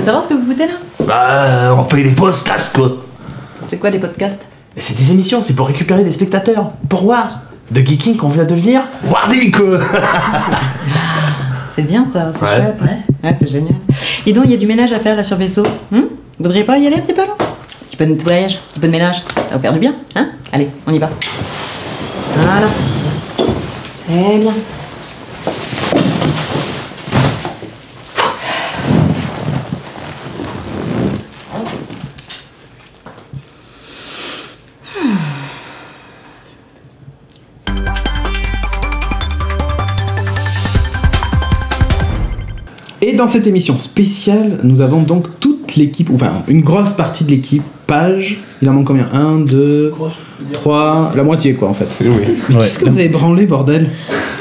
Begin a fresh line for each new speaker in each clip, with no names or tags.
peux savoir ce que vous foutez là?
Bah, on fait des podcasts, quoi.
C'est quoi des podcasts?
C'est des émissions, c'est pour récupérer des spectateurs. Pour Wars. De geeking qu'on vient devenir Warzy, quoi.
C'est bien ça, c'est chouette. Ouais, c'est génial. Et donc, il y a du ménage à faire là sur le vaisseau. Vous voudriez pas y aller un petit peu là? Un petit peu de nettoyage, un petit peu de ménage. Ça va vous faire du bien, hein? Allez, on y va. Voilà. C'est bien.
Et dans cette émission spéciale, nous avons donc toute l'équipe, enfin une grosse partie de l'équipage. Il en manque combien? 1, 2, 3, la moitié quoi en fait.
Oui.
Qu'est-ce que vous avez branlé, bordel?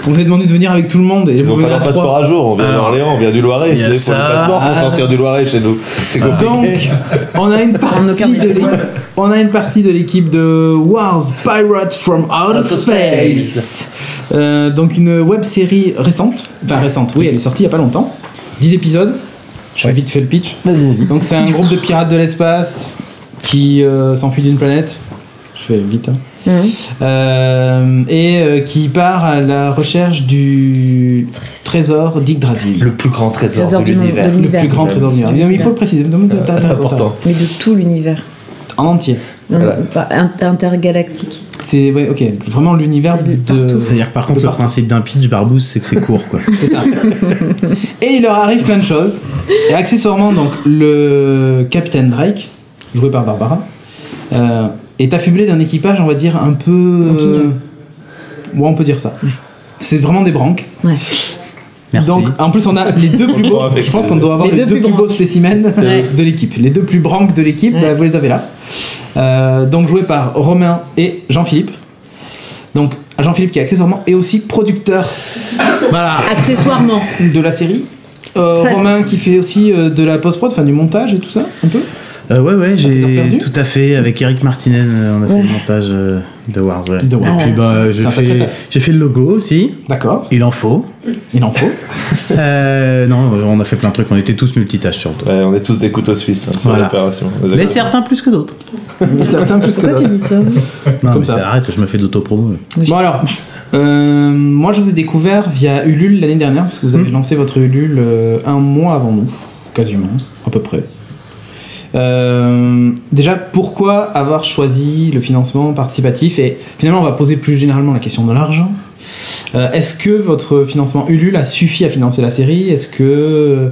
On vous a demandé de venir avec tout le monde et vous
On
venez
n'a
à
pas de passeport
3.
à jour, on vient d'Orléans, on vient du Loiret.
Il y a
Il faut
ça.
le passeport pour sortir du Loiret chez nous. C'est compliqué.
Donc, on a une partie de l'équipe de Wars Pirates from Outer Space. Donc une web série récente. Enfin récente, oui, elle est sortie il y a pas longtemps. 10 épisodes. Je fais vite fait le pitch.
Vas-y.
Donc c'est un groupe de pirates de l'espace qui s'enfuit d'une planète. Je fais vite. Et qui part à la recherche du trésor d'Yggdrasil.
Le plus grand trésor
Trésor
de
du monde,
l'univers.
de
Le plus grand trésor de l'univers. Mais il faut le préciser.
C'est important.
Mais de tout l'univers.
En entier.
Non,
Voilà.
pas intergalactique.
C'est ouais, ok, vraiment l'univers
C'est
de.
partout.
C'est-à-dire que par contre,
de
le
partout.
principe d'un pitch barbouze, c'est que c'est court, quoi.
C'est ça. Et il leur arrive plein de choses. Et accessoirement, donc, le Capitaine Drake, joué par Barbara, est affublé d'un équipage, on va dire, un peu. Ouais, on peut dire ça. C'est vraiment des branques.
Ouais.
Merci.
Donc, en plus, on a les deux plus beaux.
Avec
Je pense qu'on doit avoir
les
les
deux
deux
plus
plus beaux
branques.
spécimens
Ouais.
de l'équipe. Les deux plus branques de l'équipe,
Ouais.
bah, vous les avez là. Donc, joué par Romain et Jean-Philippe. Donc, Jean-Philippe qui est accessoirement et aussi producteur
Voilà.
Accessoirement.
de la série.
Ça-
Romain qui fait aussi de la post-prod, enfin du montage et tout ça, un peu.
Ouais,
T'as perdu
j'ai tout à fait. Avec Eric Martinez, on a fait le montage de Wars, ouais.
De Wars.
Et puis,
C'est un sacré taf.
j'ai fait le logo aussi.
D'accord,
Il en faut.
il en faut.
Non, on a fait plein de trucs. On était tous multitâches sur le tour.
Ouais, on est tous des couteaux suisses sur
Voilà.
l'opération.
Mais certains plus que d'autres.
Mais certains plus que
Pourquoi tu
d'autres.
dis ça?
Non,
Comme
mais
ça.
arrête, je me fais d'auto-promo.
Bon alors, moi je vous ai découvert via Ulule l'année dernière, parce que vous avez lancé votre Ulule un mois avant nous, quasiment, à peu près. Déjà, pourquoi avoir choisi le financement participatif? Et finalement, on va poser plus généralement la question de l'argent. Est-ce que votre financement Ulule a suffi à financer la série? Est-ce que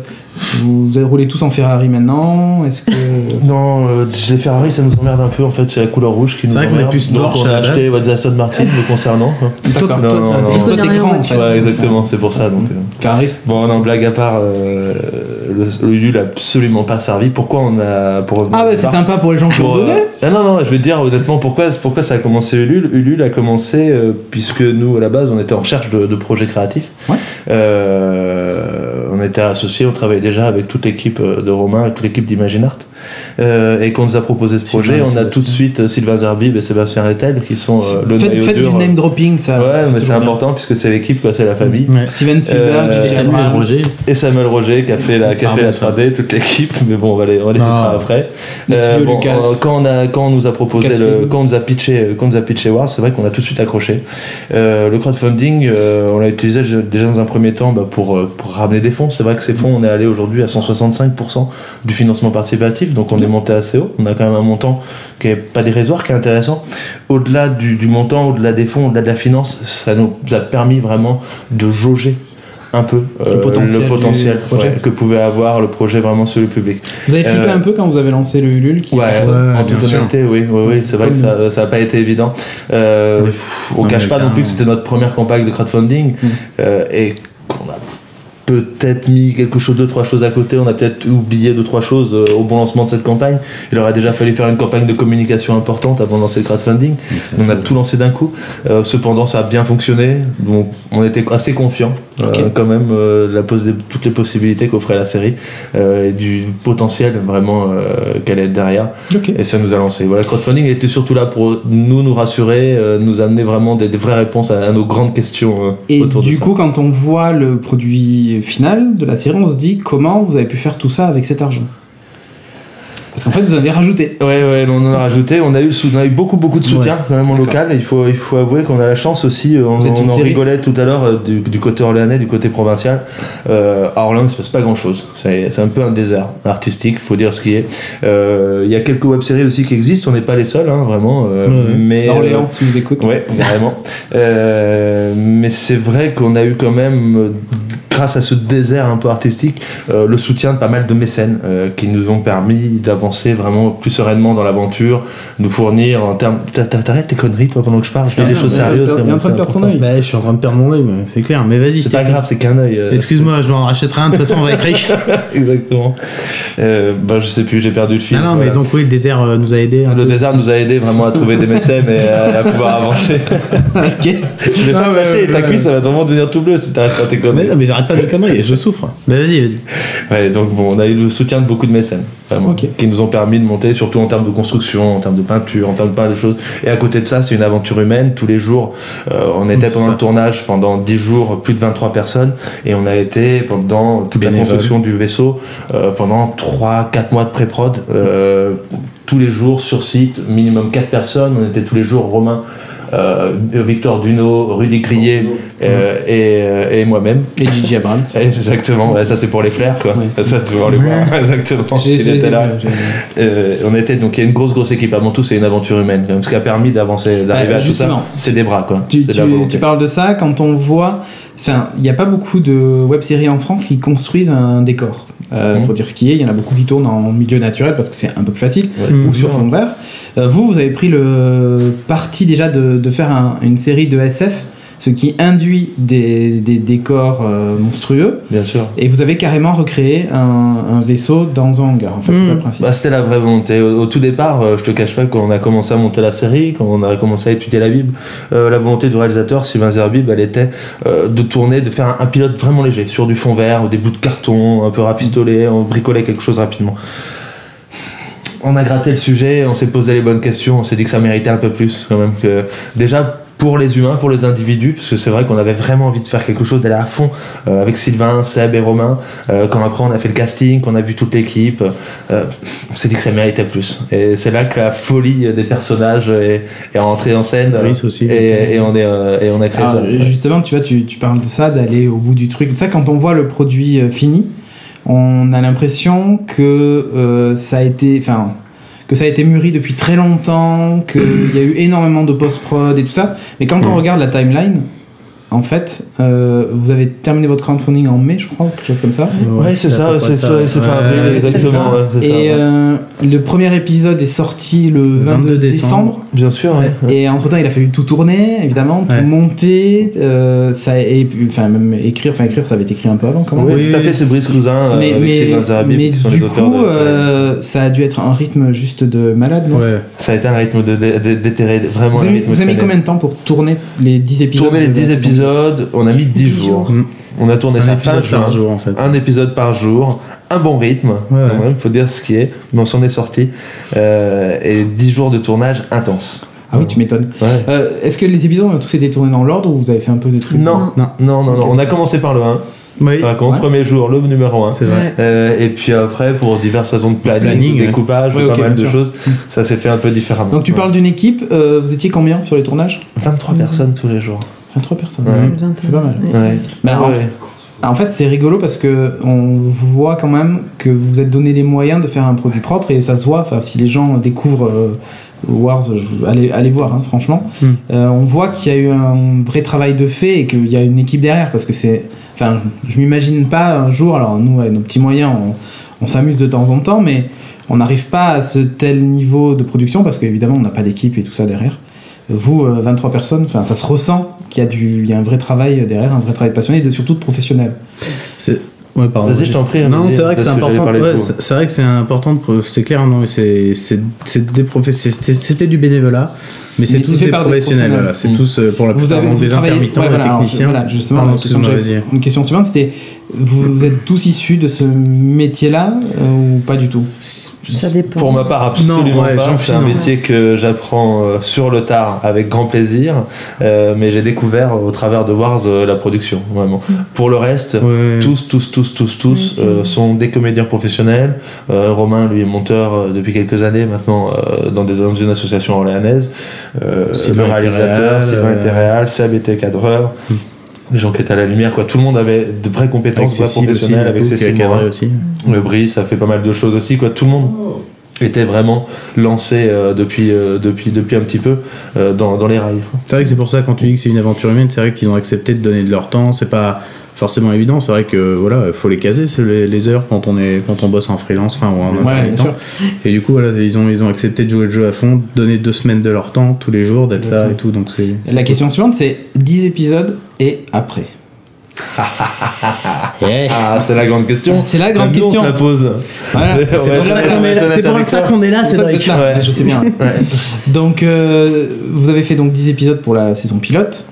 vous roulez tous en Ferrari maintenant? Est-ce que...
Non, les Ferrari ça nous emmerde un peu en fait, c'est la couleur rouge qui nous
C'est vrai qu'on est
emmerde.
plus
Donc
Porsche
on
à
a
la
acheté des Aston Martin me concernant.
D'accord.
Toi,
Non, non,
ça,
non.
Ils sont
connaît rien
écran,
en
en fait.
Ouais, exactement, c'est pour ça. Donc,
Ferrari.
Bon, non, blague à part, le Ulule a absolument pas servi. Pourquoi on a. Pour
Ah ouais, c'est sympa pour les gens qui ont donné.
Ah non, je vais te dire honnêtement pourquoi ça a commencé Ulule. Ulule a commencé puisque nous, à la base, on était en recherche de projets créatifs.
Ouais.
On était associés, on travaillait déjà avec toute l'équipe de Romain et toute l'équipe d'Imaginart. Et qu'on nous a proposé ce projet,
Sylvain,
on a
Sébastien.
tout de suite Sylvain Zerbib et Sébastien Rettel qui sont le noyau
Faites
dur.
du name dropping, ça.
Ouais,
ça fait
mais c'est
toujours bien.
important puisque c'est l'équipe, quoi, c'est la famille.
Ouais.
Steven Spielberg,
Et
J.J.
Samuel
Abrams.
Roger.
Et Samuel Roger qui a fait la 3D, toute l'équipe, mais bon, on va les citera après.
Les studios
Bon,
Lucas.
quand on nous a proposé
Lucasfilm.
quand on nous a pitché Wars, c'est vrai qu'on a tout de suite accroché. Le crowdfunding, on l'a utilisé déjà dans un premier temps pour ramener des fonds. C'est vrai que ces fonds, on est allé aujourd'hui à 165% du financement participatif, donc on est monté assez haut. On a quand même un montant qui n'est pas dérisoire, qui est intéressant. Au-delà du montant, au-delà des fonds, au-delà de la finance, ça nous a permis vraiment de jauger un peu
Le potentiel du projet.
que pouvait avoir le projet vraiment sur le public.
Vous avez flippé un peu quand vous avez lancé le Ulule qui
Ouais, en
bien
toute
sûr.
honnêteté, oui, c'est vrai que ça n'a pas été évident. On
Non,
cache
mais
pas non plus que
carrément.
c'était notre première campagne de crowdfunding et qu'on a peut-être mis deux, trois choses à côté, on a peut-être oublié 2-3 choses au bon lancement de cette campagne. Il aurait déjà fallu faire une campagne de communication importante avant de lancer le crowdfunding. On a tout lancé d'un coup. Cependant, ça a bien fonctionné, donc on était assez confiants. quand même toutes les possibilités qu'offrait la série et du potentiel vraiment qu'elle est derrière. Et ça nous a lancé. Voilà, le crowdfunding était surtout là pour nous rassurer, nous amener vraiment des vraies réponses à nos grandes questions
et
autour de ça.
Du coup, quand on voit le produit final de la série, on se dit comment vous avez pu faire tout ça avec cet argent? Parce qu'en fait, vous avez rajouté.
Ouais, on en a rajouté. On a eu beaucoup de soutien quand même en local. Il faut avouer qu'on a la chance aussi. On en rigolait tout à l'heure du côté orléanais, du côté provincial. À Orléans, il ne se passe pas grand-chose. C'est un peu un désert artistique, il faut dire ce qui est. Il y a quelques web-séries aussi qui existent. On n'est pas les seuls, hein, vraiment. Mais
Orléans, si vous écoutez.
Ouais, carrément. Mais c'est vrai qu'on a eu quand même, grâce à ce désert un peu artistique, le soutien de pas mal de mécènes qui nous ont permis d'avancer vraiment plus sereinement dans l'aventure, nous fournir en termes... T'arrêtes tes conneries toi pendant que je parle, je fais des choses sérieuses.
Il est en train de perdre son œil.
Bah, je suis en train de perdre mon œil, mais c'est clair. Mais vas-y,
c'est pas grave, c'est qu'un œil.
Excuse-moi, je m'en rachèterai un, de toute façon on va être riche.
Exactement. Je sais plus, j'ai perdu le fil.
Non, mais donc oui, le désert nous a aidé.
Le désert nous a aidé vraiment à trouver des mécènes et à pouvoir avancer.
Ok.
Je vais pas me lâcher, et ta cuisse ça va vraiment devenir tout bleu si t'arrêtes pas tes conneries.
Non, mais j'arrête pas de conneries, je souffre. Bah vas-y.
Ouais, donc bon, on a eu le soutien de beaucoup de mécènes, vraiment, qui nous ont permis de monter, surtout en termes de construction, en termes de peinture, en termes de plein de choses. Et à côté de ça, c'est une aventure humaine. Tous les jours, on était pendant le tournage, pendant 10 jours, plus de 23 personnes, et on a été pendant toute la construction du vaisseau, pendant 3-4 mois de pré-prod, tous les jours sur site, minimum 4 personnes. On était tous les jours Romain, Victor Duno, Rudy Crier et moi-même.
Et Gigi Abrams.
Exactement, ouais, ça c'est pour les flairs quoi. Ouais. Ça tu vas les voir. Exactement. Il était là. On était donc il y a une grosse équipe. Avant tout, c'est une aventure humaine. Comme ce qui a permis d'avancer, d'arriver à tout ça, c'est des bras quoi.
Tu parles de ça quand on voit. Il n'y a pas beaucoup de web-séries en France qui construisent un décor. Faut dire ce qui est. Il y en a beaucoup qui tournent en milieu naturel parce que c'est un peu plus facile ou sur fond vert. Vous avez pris le parti déjà de faire une série de SF, ce qui induit des décors monstrueux.
Bien sûr.
Et vous avez carrément recréé un vaisseau dans un hangar. En fait, c'est ça le principe.
C'était la vraie volonté. Au tout départ, je te cache pas, quand on a commencé à monter la série, quand on a commencé à étudier la Bible, la volonté du réalisateur Sylvain Zerbib, elle était de tourner, de faire un pilote vraiment léger, sur du fond vert, ou des bouts de carton, un peu rafistolés, on bricolait quelque chose rapidement. On a gratté le sujet, on s'est posé les bonnes questions, on s'est dit que ça méritait un peu plus quand même. Que déjà pour les humains, pour les individus, parce que c'est vrai qu'on avait vraiment envie de faire quelque chose, d'aller à fond avec Sylvain, Seb et Romain. Quand après on a fait le casting, qu'on a vu toute l'équipe, on s'est dit que ça méritait plus. Et c'est là que la folie des personnages est rentrée en scène.
Aussi,
et on a créé ça.
Justement, tu vois, tu parles de ça, d'aller au bout du truc. Ça, quand on voit le produit fini, on a l'impression que ça a été mûri depuis très longtemps, qu'il y a eu énormément de post-prod et tout ça. Mais quand on regarde la timeline, en fait, vous avez terminé votre crowdfunding en mai, je crois, quelque chose comme ça.
Ouais, c'est ça, c'est fin avril, exactement.
Et le premier épisode est sorti le 22 décembre.
Bien sûr. Ouais.
Et entre-temps, il a fallu tout tourner, évidemment, tout monter, même écrire, ça avait été écrit un peu avant, quand même.
Oui, tout à fait, c'est Brice Cousin avec Sylvain Zerbib qui sont les auteurs de ça.
Ça a dû être un rythme juste de malade, non?
Ouais. Ça a été un rythme déterré, vraiment.
Vous avez mis combien de temps pour tourner les 10 épisodes?
Tourner les 10 épisodes, on a mis 10 jours. On a tourné ça fin juin,
par jour, en fait.
Un épisode par jour, un bon rythme, quand même, faut dire ce qui est, mais on s'en est sorti. Et 10 jours de tournage intense.
Ah oui, tu m'étonnes. Ouais. Est-ce que les épisodes ont tous été tournés dans l'ordre ou vous avez fait un peu de trucs?
Non. On a commencé par le 1.
Oui.
Premier jour, le numéro 1.
C'est vrai.
Et puis après, pour diverses raisons de planning, de découpage, pas mal de choses, ça s'est fait un peu différemment.
Donc tu parles d'une équipe, vous étiez combien sur les tournages?
23 personnes tous les jours.
23 personnes,
c'est
pas mal. En fait, c'est rigolo parce que on voit quand même que vous vous êtes donné les moyens de faire un produit propre et ça se voit. Enfin, si les gens découvrent Wars, allez voir, hein, franchement. On voit qu'il y a eu un vrai travail de fait et qu'il y a une équipe derrière parce que c'est. Enfin, je m'imagine pas un jour. Alors nous, avec nos petits moyens, on s'amuse de temps en temps, mais on n'arrive pas à ce tel niveau de production parce qu'évidemment, on n'a pas d'équipe et tout ça derrière. Vous, 23 personnes, enfin, ça se ressent qu'il y a un vrai travail derrière, un vrai travail de passionné et surtout de professionnel.
Ouais, pardon.
Vas-y, je t'en prie.
Non, c'est vrai que c'est important. C'est vrai que c'est important. C'est clair, non, mais c'était du bénévolat. Mais c'est
Mais
tous
c'est fait
des
par des
professionnels, voilà. C'est tous pour la plupart donc des
travaillez-
intermittents,
ouais,
des
voilà, alors,
techniciens.
voilà, justement,
Pardon,
la question
excuse-moi,
que j'avais-
vas-y.
une question suivante, c'était vous êtes tous issus de ce métier-là ou pas du tout?
Ça dépend.
Pour ma part, absolument
Non, ouais,
pas.
j'en
C'est un
suis, non.
métier que j'apprends sur le tard avec grand plaisir, mais j'ai découvert au travers de Wars la production, vraiment. Pour le reste,
Ouais.
tous sont des comédiens professionnels. Romain, lui, est monteur depuis quelques années maintenant dans une association orléanaise.
Sylvain
Le
était
réalisateur,
réal,
Sylvain était réal, Seb était cadreur. Les gens qui étaient à la lumière, quoi. Tout le monde avait de vraies
Avec
compétences, vrais
Cécile aussi,
professionnels, avec
du coup, qui a
Cécile
cadré
Morin.
aussi.
Le Brice, ça fait pas mal de choses aussi, quoi. Tout le monde était vraiment lancé depuis un petit peu dans les rails.
C'est vrai que c'est pour ça, quand tu dis que c'est une aventure humaine, c'est vrai qu'ils ont accepté de donner de leur temps. C'est pas forcément évident. C'est vrai que voilà, faut les caser, c'est les heures quand on bosse en freelance, enfin ou en
Ouais,
intermittent.
bien sûr.
Et du coup, voilà, ils ont accepté de jouer le jeu à fond, de donner 2 semaines de leur temps tous les jours, d'être là et tout. Donc c'est
La question suivante, c'est 10 épisodes et après.
Ah, c'est la grande question.
C'est la grande
Même nous,
question.
on se la pose.
Voilà,
Ouais,
c'est
ouais,
pour ça
ouais,
qu'on
ouais,
est là,
honnête
c'est pour
avec
ça
toi.
qu'on est là,
C'est
c'est
pour ça que
vrai.
vous êtes là,
Ouais.
je sais bien. Donc, vous avez fait donc 10 épisodes pour la saison pilote.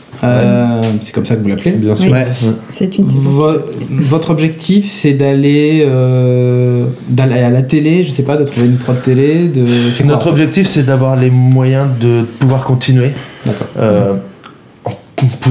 C'est comme ça que vous l'appelez.
Bien sûr.
Oui.
Ouais.
C'est une saison.
Votre objectif, c'est d'aller à la télé, je sais pas, de trouver une prod télé. C'est quoi,
Notre
en fait
objectif, c'est d'avoir les moyens de pouvoir continuer.
D'accord.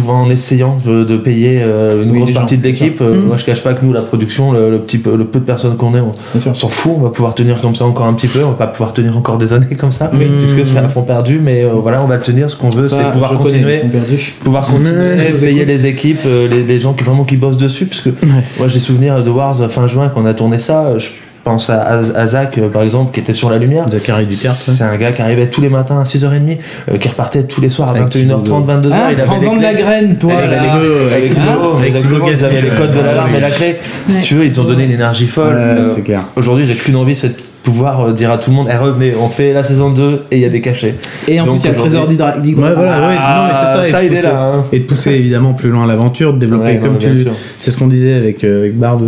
En essayant de payer une
Oui,
grosse
les
partie
gens,
de l'équipe.
bien sûr.
Moi, je cache pas que nous, la production, le peu de personnes qu'on est,
Bien sûr.
on s'en fout. On va pouvoir tenir comme ça encore un petit peu. On va pas pouvoir tenir encore des années comme ça, puisque c'est à fond perdu. Mais voilà, on va le tenir. Ce qu'on veut,
Ça,
c'est pouvoir
je connais,
continuer.
ils sont perdus.
Pouvoir continuer,
je vous
payer
écoute.
les équipes, les gens qui bossent dessus, parce que moi j'ai souvenir de Wars fin juin quand on a tourné ça. Je pense à Zach par exemple qui était sur la lumière.
Zachary Ducart.
C'est un gars qui arrivait tous les matins à 6h30, qui repartait tous les soirs à
Avec
21h30, 22h.
Ah,
il avait
prends-en
les
de la
clés.
graine, toi.
Avec
là.
avec Thibaut,
avec
exactement,
Thibaut
ils avaient les
Gasnier,
codes de
ouais,
l'alarme
ouais.
et la clé. Si
Ouais.
tu veux, ils ont donné une énergie folle.
C'est clair.
Aujourd'hui, j'ai qu'une envie, c'est de pouvoir dire à tout le monde, revenez, on fait la saison 2 et il y a des cachets.
Et en
Donc,
plus, il y a le trésor
aujourd'hui-
d'Hydra.
Ouais, voilà, ouais, non, mais c'est ça.
ça,
et de
il est
pousser-
là. Hein.
Et de pousser évidemment plus loin l'aventure, de développer
Ouais,
comme
non,
tu.
bien sûr.
C'est ce qu'on disait avec Barbe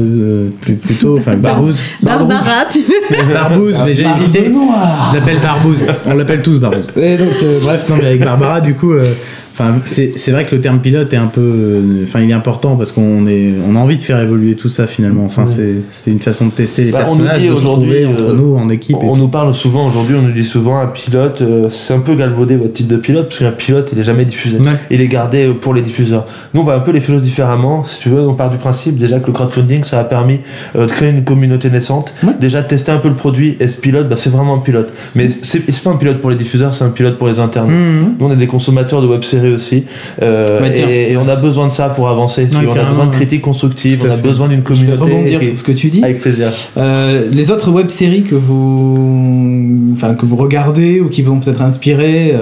plus tôt, enfin Barbouze.
Barbara, tu veux
Barbouze, déjà hésité.
Noir.
Je l'appelle Barbouze. On l'appelle tous Barbouze. Et donc, bref, non, mais avec Barbara, du coup. Enfin, c'est vrai que le terme pilote est un peu, enfin, il est important parce qu'on a envie de faire évoluer tout ça finalement. Enfin, c'est une façon de tester les
Bah, on
personnages,
nous dit
de se trouver
aujourd'hui,
entre nous en équipe. et
On
tout.
nous parle souvent aujourd'hui, on nous dit souvent un pilote, c'est un peu galvaudé votre titre de pilote, parce qu'un pilote il est jamais diffusé.
Ouais.
Il est gardé pour les diffuseurs. Nous on va un peu les philosophes différemment, si tu veux, on part du principe déjà que le crowdfunding ça a permis de créer une communauté naissante, déjà de tester un peu le produit, et ce pilote, bah, c'est vraiment un pilote. Mais c'est pas un pilote pour les diffuseurs, c'est un pilote pour les internes. Nous on est des consommateurs de web-séries aussi,
tiens.
et on a besoin de ça pour avancer, tu
Ouais,
vois, on a
carrément,
besoin de
ouais.
critiques constructives,
Tout à
on a
fait.
besoin d'une
Je vais
communauté.
rebondir sur ce que tu dis.
Avec plaisir.
Les autres web-séries que vous regardez ou qui vous ont peut-être inspiré,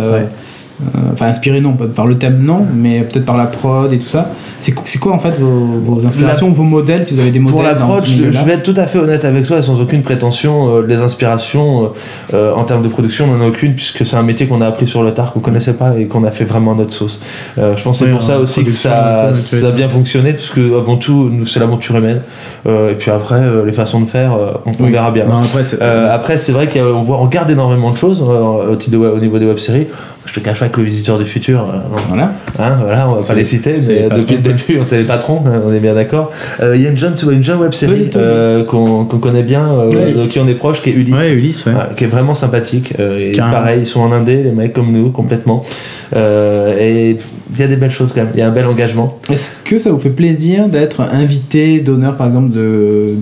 enfin inspiré non, pas par le thème non, mais peut-être par la prod et tout ça. C'est quoi en fait vos inspirations, vos modèles, si vous avez des modèles
Pour
dans
l'approche,
ce milieu-là?
je vais être tout à fait honnête avec toi, sans aucune prétention. Les inspirations en termes de production, on n'en a aucune, puisque c'est un métier qu'on a appris sur le tard, qu'on connaissait pas et qu'on a fait vraiment à notre sauce. Je pense que c'est
Oui,
pour ça
en
aussi que
production,
ça a bien fonctionné, parce que avant tout, nous, c'est l'aventure humaine. Et puis après, les façons de faire, on verra bien.
Non, après,
C'est vrai qu'on regarde énormément de choses au niveau des web-séries. Je te cache pas que le Visiteur du Futur,
Voilà.
voilà, on va pas les citer,
c'est
mais
les patrons.
depuis le début, on sait les patrons, on est bien d'accord. Il y a une jeune web série qu'on connaît bien, qui en est proche, qui est Ulysse.
Ouais, Ulysse, ouais.
Qui est vraiment sympathique. Et
Carrément.
pareil, ils sont en Indé, les mecs comme nous, complètement. Et il y a des belles choses quand même, il y a un bel engagement.
Est-ce que ça vous fait plaisir d'être invité d'honneur par exemple de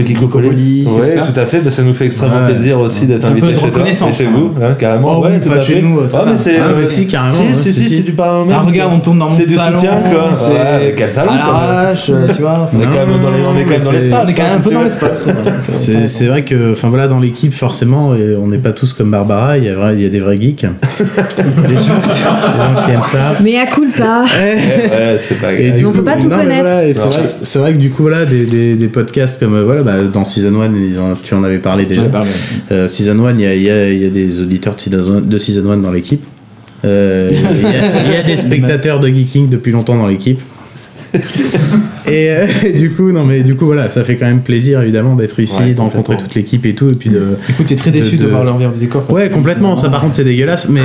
Geekopolis.
et
Ouais,
tout ça
tout à fait, bah, ça nous fait extrêmement
Ouais.
plaisir aussi d'être
C'est un peu
invité
de
chez toi
reconnaissance,
et chez
quand
vous, carrément.
Oh,
ouais,
oui,
tout
pas
à
chez
fait.
nous, ça
Ah,
va.
mais c'est,
Ah, mais si, carrément.
Si,
ouais,
si,
si.
c'est du parlement.
Ah, regarde, on tourne dans mon
C'est du
salon,
soutien, quoi.
c'est
Ouais, mais quel salon,
à
quoi.
l'arrache, tu vois.
On est quand même dans l'espace.
On est quand même un
hein,
peu
si
dans
tu veux.
l'espace.
C'est vrai que, enfin voilà, dans l'équipe, forcément, on n'est pas tous comme Barbara, il y a des vrais geeks. des gens qui aiment ça.
Mais à culpa.
Ouais, c'est pas
Et
grave.
du
On peut pas tout
non, mais
connaître.
voilà, et
Non.
c'est vrai que du coup, voilà, des podcasts comme, voilà, bah, dans Season 1, tu en avais parlé déjà. Season 1, il y a des auditeurs de Season 1 dans l'équipe. Il y a des spectateurs de Geeking depuis longtemps dans l'équipe. Et du coup, voilà, ça fait quand même plaisir évidemment d'être ici,
Ouais,
de rencontrer
complètement.
toute l'équipe et tout, et puis de.
Écoute, t'es très déçu de voir l'envers du décor.
Ouais, complètement. Ça, par contre, c'est dégueulasse, mais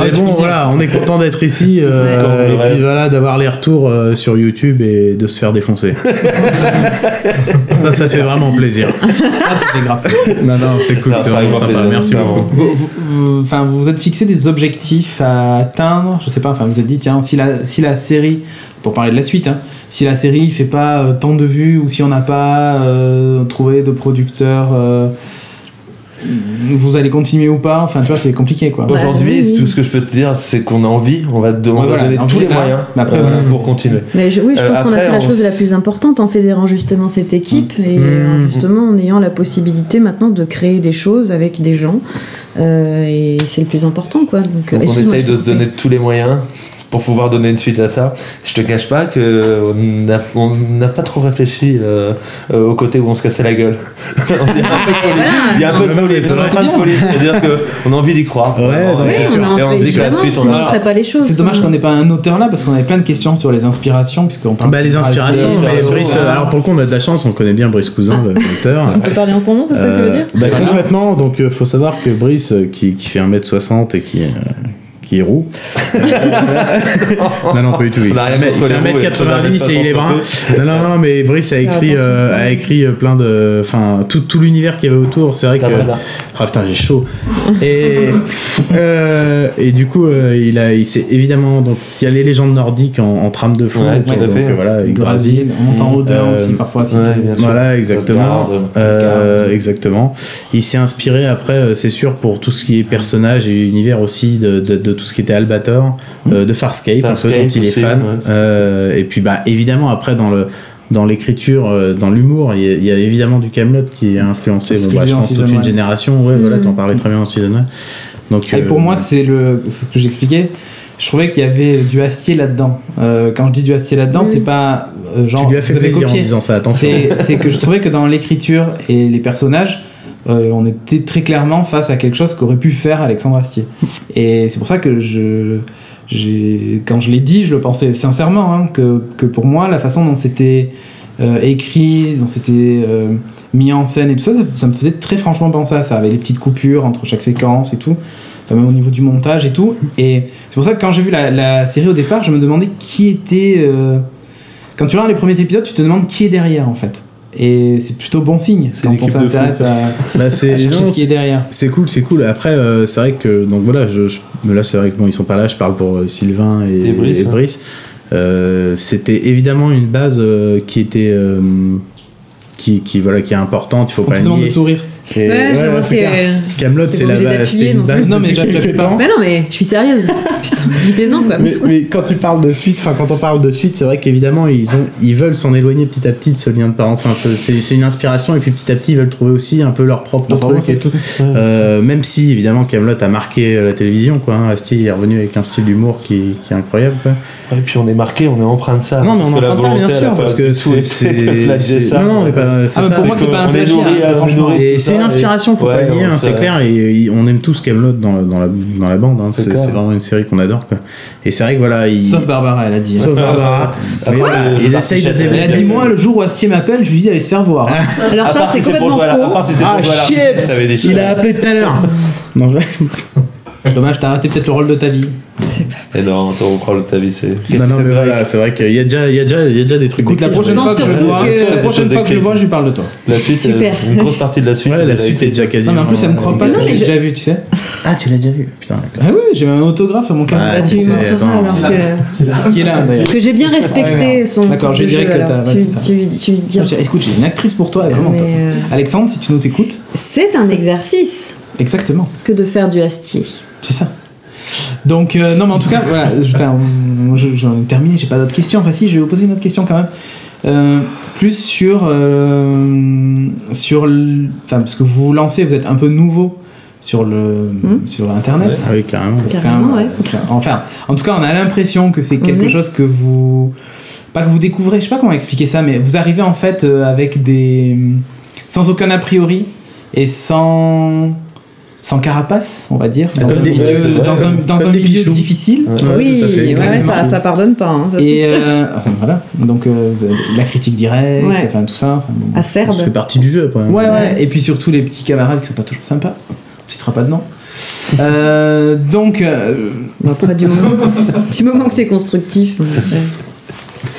mais bon, voilà, on est content d'être ici, et puis voilà, d'avoir les retours sur YouTube et de se faire défoncer. Ça fait vraiment plaisir.
Ah, c'était grave.
Non, c'est cool,
Non,
c'est
ça
vraiment
arrive
sympa.
plaisir,
Merci
vraiment.
beaucoup.
Vous vous êtes fixé des objectifs à atteindre, je sais pas, enfin vous êtes dit tiens si la série, pour parler de la suite, hein, si la série fait pas tant de vues ou si on n'a pas trouvé de producteur, vous allez continuer ou pas, enfin tu vois c'est compliqué quoi.
Aujourd'hui,
oui.
tout ce que je peux te dire, c'est qu'on a envie, on va
voilà,
donner
envie
tous les
là,
moyens
mais après, voilà.
pour continuer.
Mais je pense qu'on a
Après,
fait la
on
chose la
s-
plus importante en fédérant justement cette équipe et justement en ayant la possibilité maintenant de créer des choses avec des gens et c'est le plus important quoi. Donc,
Donc on
excuse-moi,
essaye
je
de
t'ai
se donner
coupé.
tous les moyens pour pouvoir donner une suite à ça. Je te cache pas que on n'a pas trop réfléchi au côté où on se cassait la gueule. Il y a un peu de folie, c'est un train de folie. C'est-à-dire qu'on a envie d'y croire.
Ouais, non,
Oui,
c'est sûr.
on
Et
en
on se
fait
dit que la
vraiment,
suite, on
sinon
a-
on ferait pas les choses.
C'est dommage
quoi.
qu'on n'ait pas un auteur là parce qu'on avait plein de questions sur les inspirations puisqu'on parle
Les inspirations, mais Brice, alors pour le coup, on a de la chance, on connaît bien Brice Cousin, l'auteur.
On peut parler en son nom, c'est ça que tu veux dire
Bah, complètement, donc faut savoir que Brice, qui fait 1m60 et qui est roux. Non, pas du tout.
On a rien
Il
contre
fait
les roux,
1m90 et il est brun.
attention.
Non, mais Brice a écrit, plein de. Enfin, tout l'univers qu'il y avait autour. C'est vrai que. Ah putain, j'ai chaud. Et du coup, il s'est évidemment. Donc, il y a les légendes nordiques en trame de fond.
Ouais, tout à
donc,
fait.
voilà, avec
Brésil, on monte en Odin aussi parfois. si
Ouais,
t'es-
bien sûr.
voilà, exactement.
Asgard.
Exactement. Il s'est inspiré après, c'est sûr, pour tout ce qui est personnage et univers aussi de tout ce qui était Albator, de Farscape, un peu,
Farscape
dont il est
aussi,
fan.
ouais.
Et puis, bah, évidemment, après, dans l'écriture, dans l'humour, il y a évidemment du Camelot qui a influencé,
C'est ce
bon,
que
bah,
je
je
dis en
pense, toute
season
une
one.
génération. Ouais, voilà, t'en parlais très bien en season 1. Donc,
Et pour moi, c'est ce que j'expliquais. Je trouvais qu'il y avait du Astier là-dedans. Quand je dis du Astier là-dedans, c'est pas genre.
tu lui as fait
vous avez
plaisir en
copié.
disant ça, attention.
C'est que je trouvais que dans l'écriture et les personnages, on était très clairement face à quelque chose qu'aurait pu faire Alexandre Astier. Et c'est pour ça que quand je l'ai dit, je le pensais sincèrement, hein, que pour moi, la façon dont c'était écrit, dont c'était mis en scène et tout ça, ça me faisait très franchement penser à ça, avec les petites coupures entre chaque séquence et tout, enfin, même au niveau du montage et tout. Et c'est pour ça que quand j'ai vu la série au départ, je me demandais qui était... Quand tu regardes les premiers épisodes, tu te demandes qui est derrière en fait. Et c'est plutôt bon signe
C'est
quand on
l'équipe de
s'intéresse
foot.
à
Bah,
chercher ce qui est derrière.
C'est cool. Après, c'est vrai que donc voilà, mais là c'est vrai que bon, ils sont pas là. Je parle pour Sylvain et
Brice,
C'était évidemment une base qui était qui est importante. Il faut
On
pas
te
le
demande de
nier.
sourire.
Et,
Ouais, je vois,
c'est
c'est-
clair. Camelot,
t'es
c'est
pas
la
obligé
base.
d'appuyer
C'est une
non plus.
base
Non, mais
depuis
j'appuie
quelques
pas.
temps.
Mais non, mais je suis sérieuse. Putain, vitez-en quoi.
Mais quand tu parles de suite, enfin quand on parle de suite, c'est vrai qu'évidemment ils veulent s'en éloigner petit à petit de ce lien de parenté. Enfin, c'est une inspiration et puis petit à petit ils veulent trouver aussi un peu leur propre truc et tout. Même si évidemment Camelot a marqué la télévision quoi. Hein. Astier est revenu avec un style d'humour qui est incroyable quoi.
Et puis on est marqué, on est empreint de ça.
Non mais on
Parce que la
emprunte ça bien
volonté, elle a
sûr
pas
parce
du
que
tout été de plagier ça.
non on n'est pas c'est
Ah, mais
ça.
pour moi, c'est pas un
On est
plagiat,
nourri,
hein,
on est
franchement.
nourri,
Et
tout
c'est
ça,
une inspiration, faut
ouais,
pas le nier,
on
hein, c'est
sait.
clair. Et on aime tous Camelot dans la bande. Hein, c'est
clair.
vraiment une série qu'on adore. Quoi. Et c'est vrai que voilà,
Sauf Barbara, elle a dit.
Sauf Barbara.
Après,
Mais voilà,
le
ils
parti
essayent de
châtelain.
Elle a dit moi, le jour où Astier m'appelle, je lui dis d'aller se faire voir. hein.
Alors
À
ça,
part
c'est
si c'est pour
complètement
jouer à la- à
faux.
part si c'est pour jouer à l'artiste, ça avait dit.
Il a appelé tout à l'heure. Non,
Dommage, t'as raté peut-être le rôle de ta vie.
Et non, attends, on croit le ta vie, c'est.
non, mais voilà, c'est vrai qu'il y a déjà des trucs.
Écoute, la
d'écrits.
prochaine
pense
fois que je le
surtout
vois,
que-
la prochaine fois que je le vois, je lui parle de toi.
La suite,
Super.
une grosse partie de la suite.
Ouais, la suite est déjà
Non,
quasiment.
mais en plus, elle me croit pas,
Non,
que
mais
j'ai
je-
déjà vu, tu sais.
Ah, tu l'as déjà vu. Putain, d'accord.
Ah oui, j'ai même un autographe sur mon casque.
Ah,
Bah, tu
c'est-
lui montreras
attends.
alors
Qui est là, d'ailleurs.
que j'ai bien respecté son
D'accord,
type
je
de
dirais
jeu,
que
alors
t'as-
tu
ouais, c'est ça.
lui dis.
Écoute, j'ai une actrice pour toi, elle est vraiment
Mais,
top. Alexandre, si tu nous écoutes.
C'est un exercice
Exactement,
que de faire du Astier.
c'est ça. Donc, non, mais en tout cas, voilà, j'en ai terminé, j'ai pas d'autres questions. Enfin, si, je vais vous poser une autre question quand même. Plus sur. Enfin, parce que vous vous lancez, vous êtes un peu nouveau sur Internet.
Ah oui, carrément.
Parce que
Carrément, ouais.
enfin, en tout cas, on a l'impression que c'est quelque
Mhm.
chose que vous. Pas que vous découvrez, je sais pas comment expliquer ça, mais vous arrivez en fait avec des. Sans aucun a priori et sans sans carapace, on va dire, dans
Comme
un
des-
milieu,
ouais,
dans
comme
un
des
milieu
bichous.
difficile.
Ouais,
Oui,
tout à fait,
ouais,
exactement.
ça pardonne pas. Hein, ça,
Et
c'est sûr.
voilà, donc vous avez la critique directe,
Ouais.
enfin tout ça. Enfin, bon.
Acerbe.
Ça fait partie du jeu après.
Ouais, et puis surtout les petits camarades qui sont pas toujours sympas. On citera pas de nom. Donc,
Bon, après, du moment que c'est constructif.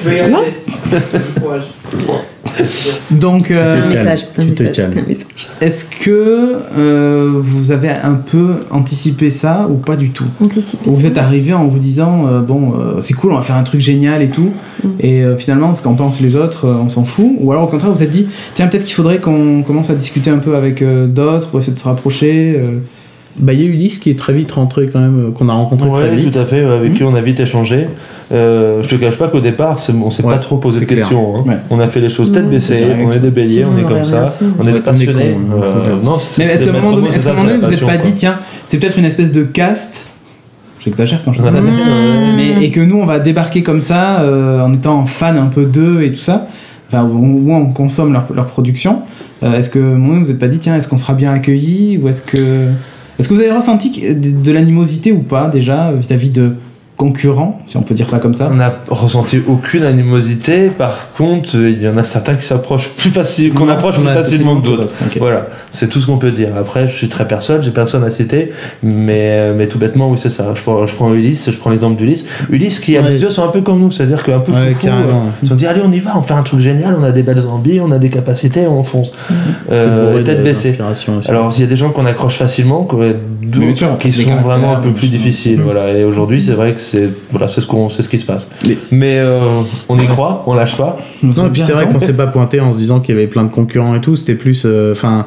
Comment
donc
C'est un
te calmes,
message. C'est un
tu te
message,
calmes.
c'est un message.
est-ce que vous avez un peu anticipé ça ou pas du tout?
Anticiper
Ou vous
ça.
êtes arrivé en vous disant c'est cool, on va faire un truc génial et tout, et finalement ce qu'en pensent les autres, on s'en fout, ou alors au contraire vous vous êtes dit tiens, peut-être qu'il faudrait qu'on commence à discuter un peu avec d'autres pour essayer de se rapprocher.
Bah, il y a Ulysse qui est très vite rentré quand même, qu'on a rencontré très
Ouais,
vite.
tout à fait, avec qui on a vite échangé. Je te cache pas qu'au départ, on s'est
Ouais,
pas trop posé de
c'est clair.
questions. Hein.
Ouais.
On a fait les choses tête
Non,
baissée,
c'est direct.
on est des béliers,
Sinon,
on est
on
comme
aurait
ça,
rien fait.
on est
Ouais,
des
comme des
passionnés.
cons,
Non,
Mais est-ce qu'à un moment donné,
c'est ça, c'est la
vous n'êtes
passion,
pas dit
quoi.
tiens, c'est peut-être une espèce de caste, j'exagère quand je dis
Ouais.
ça,
Mmh.
mais, et que nous on va débarquer comme ça en étant fan un peu d'eux et tout ça, enfin, où on consomme leur production. Est-ce que vous n'êtes pas dit tiens, est-ce qu'on sera bien accueillis, ou est-ce que vous avez ressenti de l'animosité ou pas déjà vis-à-vis de concurrents, si on peut dire ça comme ça?
On n'a ressenti aucune animosité. Par contre, il y en a certains qui s'approchent plus facilement, qu'on approche plus facilement que d'autres.
Ok.
Voilà, c'est tout ce qu'on peut dire. Après, je suis très personne, j'ai personne à citer, mais tout bêtement, oui, c'est ça. Je prends Ulysse, je prends l'exemple d'Ulysse. Ulysse qui, à
Ouais.
mes yeux, sont un peu comme nous, c'est-à-dire qu'un peu
Ouais,
foufou,
carrément.
ils se sont dit, allez, on y va, on fait un truc génial, on a des belles ambitions, on a des capacités, on fonce.
C'est bourré
Tête baissée.
d'inspiration aussi.
Alors, il y a des gens qu'on accroche facilement,
Mais bien
d'autres
sûr,
qui
c'est des
sont
caractères,
vraiment un peu plus
machin.
difficiles. Voilà. Et aujourd'hui, c'est vrai que c'est ce qui se passe.
Les-
Mais on y croit, on lâche pas.
Non, et puis c'est vrai qu'on s'est pas pointé en se disant qu'il y avait plein de concurrents et tout. C'était plus, enfin,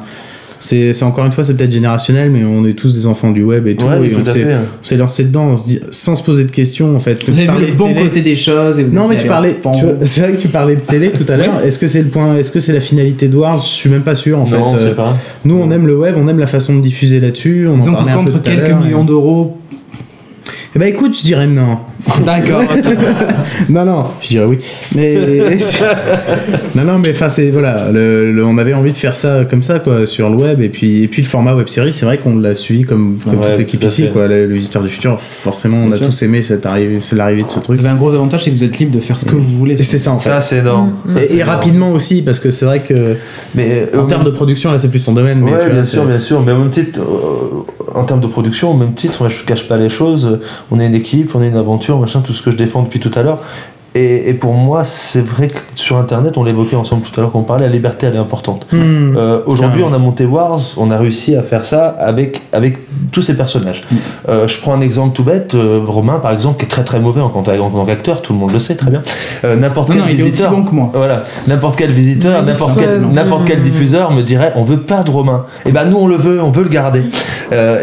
c'est encore une fois, c'est peut-être générationnel, mais on est tous des enfants du web et tout,
Ouais,
et
tout
on
à fait.
s'est lancé dedans, on se dit, sans se poser de questions en fait.
Vous avez vu
Parler
le
de
bon
télé-
côté des choses et vous
Non,
êtes
mais
allé
tu
à
parlais,
fond.
tu vois, c'est vrai que tu parlais de télé tout à l'heure. Est-ce que c'est le point, est-ce que c'est la finalité de Wars? Je suis même pas sûr en
Non, on
fait.
sait pas.
Nous, on aime le web, on aime la façon de diffuser là-dessus. On en
Disons
parlait
qu'il
un peu
contre
tout à
quelques
l'heure,
millions
et-
d'euros.
Eh ben écoute, je dirais non.
D'accord.
Non, je dirais oui. Mais non, mais enfin c'est voilà, on avait envie de faire ça comme ça quoi sur le web et puis le format web série, c'est vrai qu'on l'a suivi comme
Ouais,
toute l'équipe
tout à
ici
fait.
quoi. Le Visiteur du futur, forcément, on
Bien
a
sûr.
tous aimé c'est l'arrivée de ce truc.
Vous avez un gros avantage, c'est que vous êtes libre de faire ce que vous voulez.
Et c'est ça en fait.
Ça, c'est énorme. Ça, c'est
Et
énorme.
rapidement aussi parce que c'est vrai que
Mais
en termes de production là c'est plus ton domaine. Mais
Ouais,
tu vois,
bien
c'est-
sûr, bien sûr. Mais au même titre, en termes de production, au même titre, moi, je ne cache pas les choses. On est une équipe, on est une aventure, machin, tout ce que je défends depuis tout à l'heure. Et pour moi, c'est vrai que sur Internet, on l'évoquait ensemble tout à l'heure quand on parlait, la liberté, elle est importante. Aujourd'hui,
Carrément.
on a monté Wars, on a réussi à faire ça avec tous ces personnages. Je prends un exemple tout bête, Romain, par exemple, qui est très très mauvais en tant qu'acteur, tout le monde le sait très bien. N'importe
Non,
quel
non, il est aussi
visiteur,
bon que moi.
voilà, n'importe quel visiteur,
Ouais,
n'importe quel diffuseur me dirait, on veut pas de Romain. Et ben nous, on le veut le garder.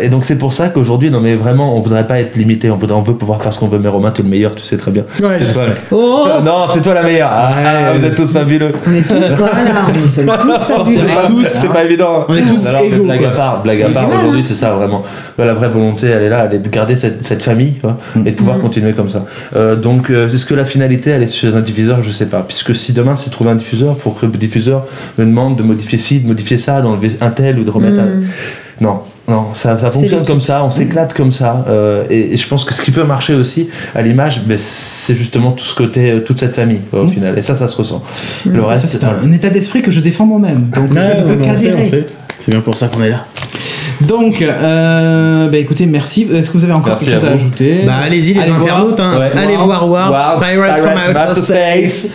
Et donc c'est pour ça qu'aujourd'hui, non mais vraiment, on voudrait pas être limité, on veut pouvoir faire ce qu'on veut. Mais Romain, tu es le meilleur, tu sais très bien.
Ouais, je sais.
Oh,
Non, c'est toi la meilleure. Vous êtes tous fabuleux.
on est tous, voilà, on sommes tous
Sortez
fabuleux.
tous.
C'est pas évident.
On est tous
Alors,
égaux,
blague
quoi.
à part,
du mal,
aujourd'hui
hein.
c'est ça vraiment. La vraie volonté, elle est là, elle est de garder cette famille quoi, et de pouvoir continuer comme ça. Donc, est-ce que la finalité, elle est chez un diffuseur? Je sais pas. Puisque si demain c'est trouver un diffuseur pour que le diffuseur me demande de modifier ci, de modifier ça, d'enlever un tel ou de remettre un. Non, ça fonctionne
l'équipe.
comme ça, on s'éclate comme ça. Et je pense que ce qui peut marcher aussi à l'image, c'est justement tout ce côté, toute cette famille quoi, au final. Et ça se ressent. Le
Ça,
reste,
c'est un état d'esprit que je défends moi-même. Donc,
Ouais,
je ne peux
on sait,
qu'adhérer.
on sait. C'est bien pour ça qu'on est là.
Donc, écoutez, merci. Est-ce que vous avez encore
Merci
quelque chose
à
à
vous.
ajouter
Bah allez-y les
Allez voir.
internautes, hein.
Ouais.
Allez voir Wars, Pirates from Outer Space.